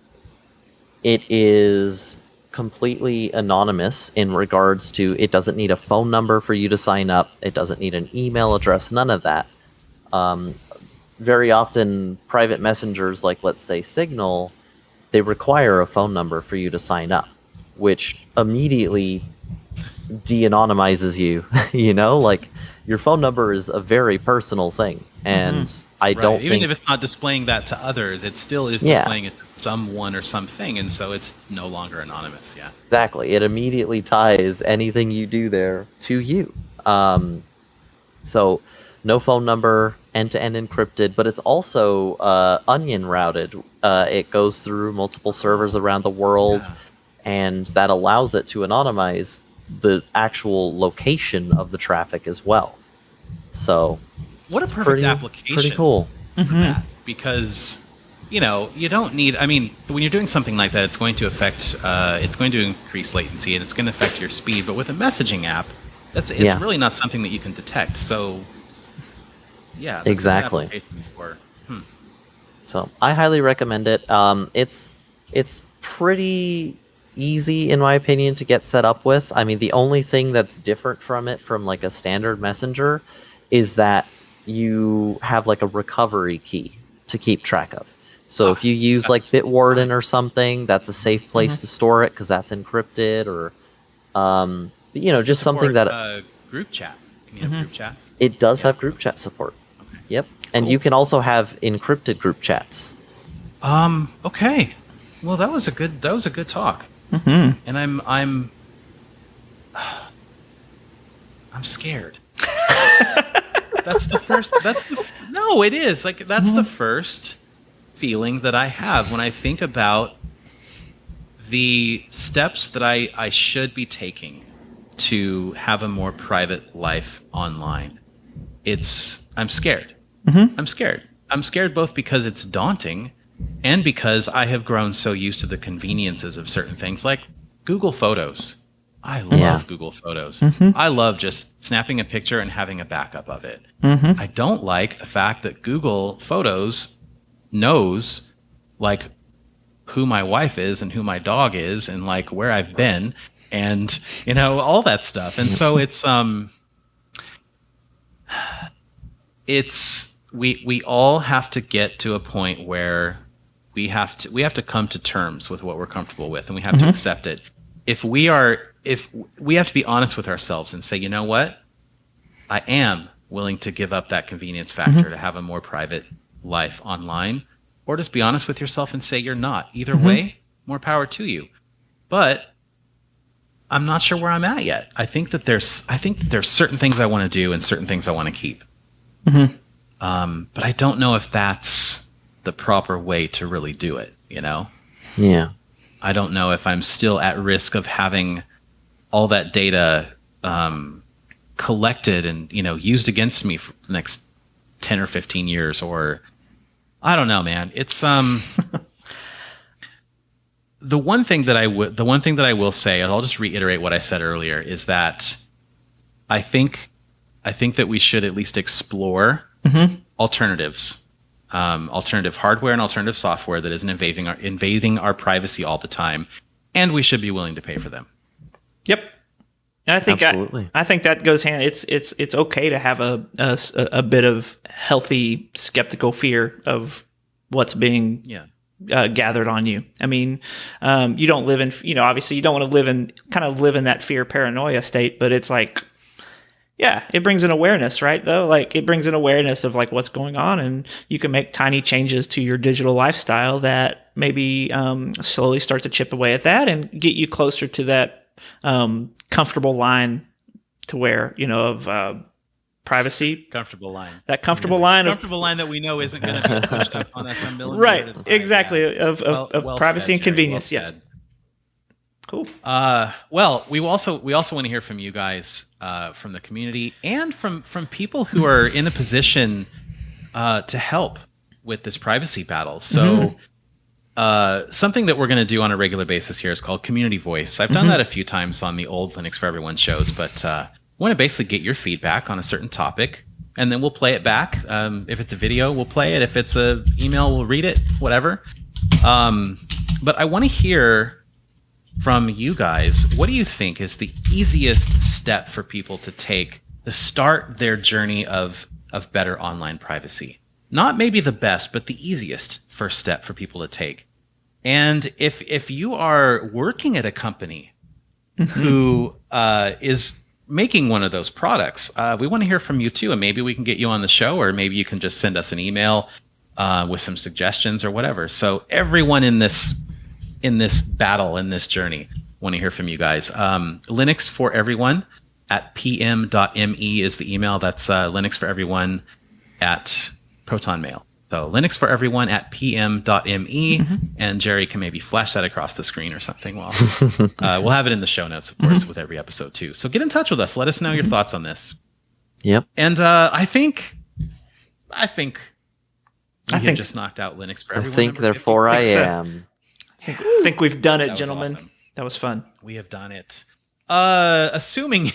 It is completely anonymous in regards to it doesn't need a phone number for you to sign up. It doesn't need an email address, none of that. Very often, private messengers, like let's say Signal, they require a phone number for you to sign up, which immediately de-anonymizes you. Your phone number is a very personal thing, and I don't even think, if it's not displaying that to others, it still is displaying it to someone or something, and so it's no longer anonymous. Yeah, exactly. It immediately ties anything you do there to you. So no phone number, end-to-end encrypted, but it's also onion routed. It goes through multiple servers around the world, and that allows it to anonymize the actual location of the traffic as well. So what a perfect application. Pretty cool. For that, because you don't need. I mean, when you're doing something like that, it's going to affect. It's going to increase latency and it's going to affect your speed. But with a messaging app, it's really not something that you can detect. So yeah, that's exactly. a good application for. So I highly recommend it. It's pretty easy, in my opinion, to get set up with. I mean, the only thing that's different from it from like a standard messenger is that you have like a recovery key to keep track of. So if you use like Bitwarden or something, that's a safe place to store it because that's encrypted, or just something that group chat. Can you have group chats? It does have group chat support. Okay. Yep. And you can also have encrypted group chats. Okay. Well, that was a good talk. And I'm scared. No, it is that's the first feeling that I have when I think about the steps that I should be taking to have a more private life online. I'm scared. I'm scared. I'm scared both because it's daunting and because I have grown so used to the conveniences of certain things like Google Photos. I love Google Photos. I love just snapping a picture and having a backup of it. I don't like the fact that Google Photos knows who my wife is and who my dog is and where I've been and all that stuff. And so we all have to get to a point where we have to come to terms with what we're comfortable with, and we have to accept it. If we have to be honest with ourselves and say, you know what, I am willing to give up that convenience factor to have a more private life online, or just be honest with yourself and say you're not. Either way, more power to you. But I'm not sure where I'm at yet. I think that there's certain things I want to do and certain things I want to keep. But I don't know if that's the proper way to really do it, you know? Yeah. I don't know if I'm still at risk of having all that data collected and, you know, used against me for the next 10 or 15 years, or I don't know, man. It's the one thing that I will say, and I'll just reiterate what I said earlier, is that I think that we should at least explore alternatives, alternative hardware and alternative software that isn't invading our privacy all the time, and we should be willing to pay for them. Yep. And I think Absolutely. I think that goes hand. It's okay to have a bit of healthy skeptical fear of what's being gathered on you. I mean, you don't live in, you know, obviously you don't want to live in that fear paranoia state, but it's like, yeah, it brings an awareness, right? Though, like it brings an awareness of like what's going on, and you can make tiny changes to your digital lifestyle that maybe slowly start to chip away at that and get you closer to that comfortable line to where, you know, of privacy. Comfortable line. That comfortable line that we know isn't going to be pushed up on us a millimeter right, at a time. exactly, Yeah. of privacy and Jerry, convenience. well Yes. said. Cool. Well, we also want to hear from you guys, from the community, and from people who are in a position to help with this privacy battle. So, something that we're going to do on a regular basis here is called Community Voice. I've done that a few times on the old Linux for Everyone shows, but I want to basically get your feedback on a certain topic, and then we'll play it back. If it's a video, we'll play it. If it's an email, we'll read it. Whatever. But I want to hear from you guys, what do you think is the easiest step for people to take to start their journey of better online privacy? Not maybe the best, but the easiest first step for people to take. And if you are working at a company who is making one of those products, we want to hear from you too, and maybe we can get you on the show, or maybe you can just send us an email with some suggestions or whatever. So everyone in this battle, in this journey, want to hear from you guys. Linux for Everyone at pm.me is the email. That's Linux for Everyone at Proton Mail. So Linux for Everyone at pm.me, and Jerry can maybe flash that across the screen or something. Well, we'll have it in the show notes, of course, with every episode too. So get in touch with us. Let us know your thoughts on this. Yep. And I think we just knocked out Linux for I Everyone. think, number 50. therefore, I so. am. I think we've done it, That was gentlemen. awesome. That was fun. We have done it. Assuming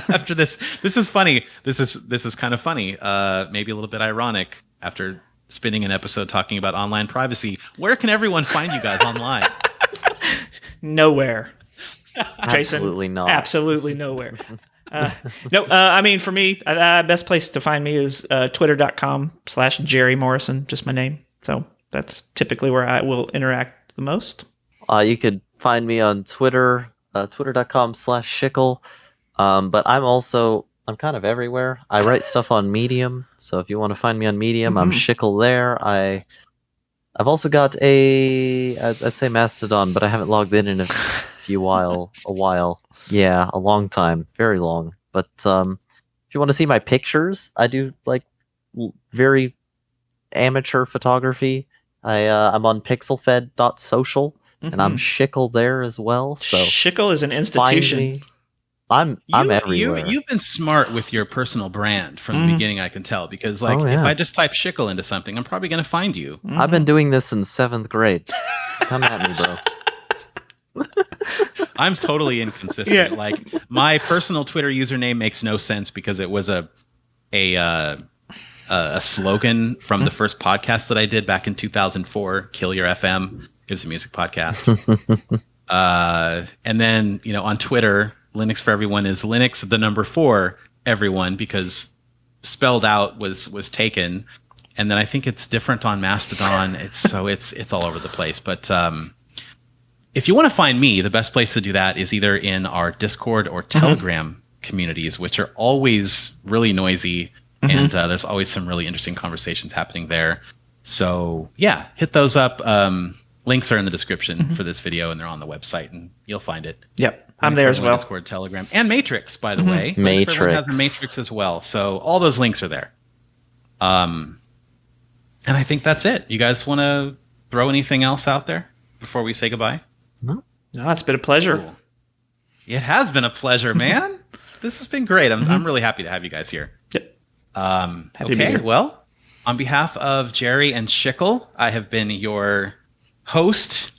after this is funny. This is kind of funny. Maybe a little bit ironic after spending an episode talking about online privacy. Where can everyone find you guys online? Nowhere. Jason, Absolutely not. Absolutely nowhere. No, I mean, for me, best place to find me is twitter.com/Jerry Morrison, just my name. So that's typically where I will interact the most. You could find me on Twitter, twitter.com/Schykle. But I'm kind of everywhere. I write stuff on Medium, so if you want to find me on Medium, I'm Schykle there. I've also got I'd say Mastodon, but I haven't logged in a while. Yeah, a long time, very long. But if you want to see my pictures, I do like very amateur photography. I'm on pixelfed.social, and I'm Schykle there as well. So Schykle is an find institution. me. I'm everywhere. You've been smart with your personal brand from the beginning, I can tell, because if I just type Schykle into something, I'm probably going to find you. I've been doing this in 7th grade. Come at me, bro. I'm totally inconsistent. Yeah. Like my personal Twitter username makes no sense because it was a slogan from the first podcast that I did back in 2004, Kill Your FM. It was a music podcast. And then, on Twitter, Linux for Everyone is Linux, the number 4, everyone, because spelled out was taken. And then I think it's different on Mastodon. It's all over the place. But if you want to find me, the best place to do that is either in our Discord or Telegram communities, which are always really noisy. And there's always some really interesting conversations happening there. So yeah, hit those up. Links are in the description for this video, and they're on the website, and you'll find it. Yep. I'm Links there for as well. Discord, Telegram, and Matrix, by the Mhm. way. Links for everyone has a Matrix. Matrix as well. So all those links are there. And I think that's it. You guys want to throw anything else out there before we say goodbye? No, it's been a pleasure. Cool. It has been a pleasure, man. This has been great. I'm really happy to have you guys here. Yep. Happy to be here. Well, on behalf of Jerry and Schykle, I have been your host,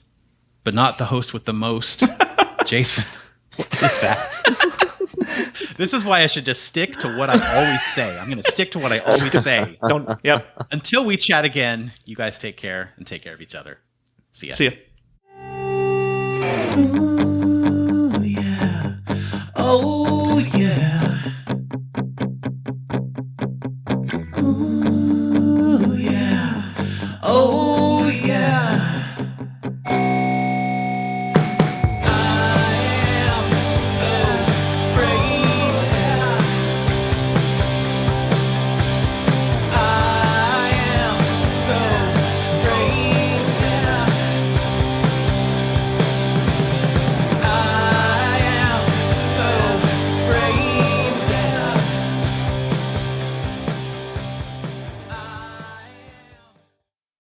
but not the host with the most, Jason. What is that? This is why I should just stick to what I always say. I'm going to stick to what I always say. Yep. Until we chat again, you guys take care and take care of each other. See ya. See ya. Ooh, yeah. Oh, yeah. Ooh, yeah. Oh,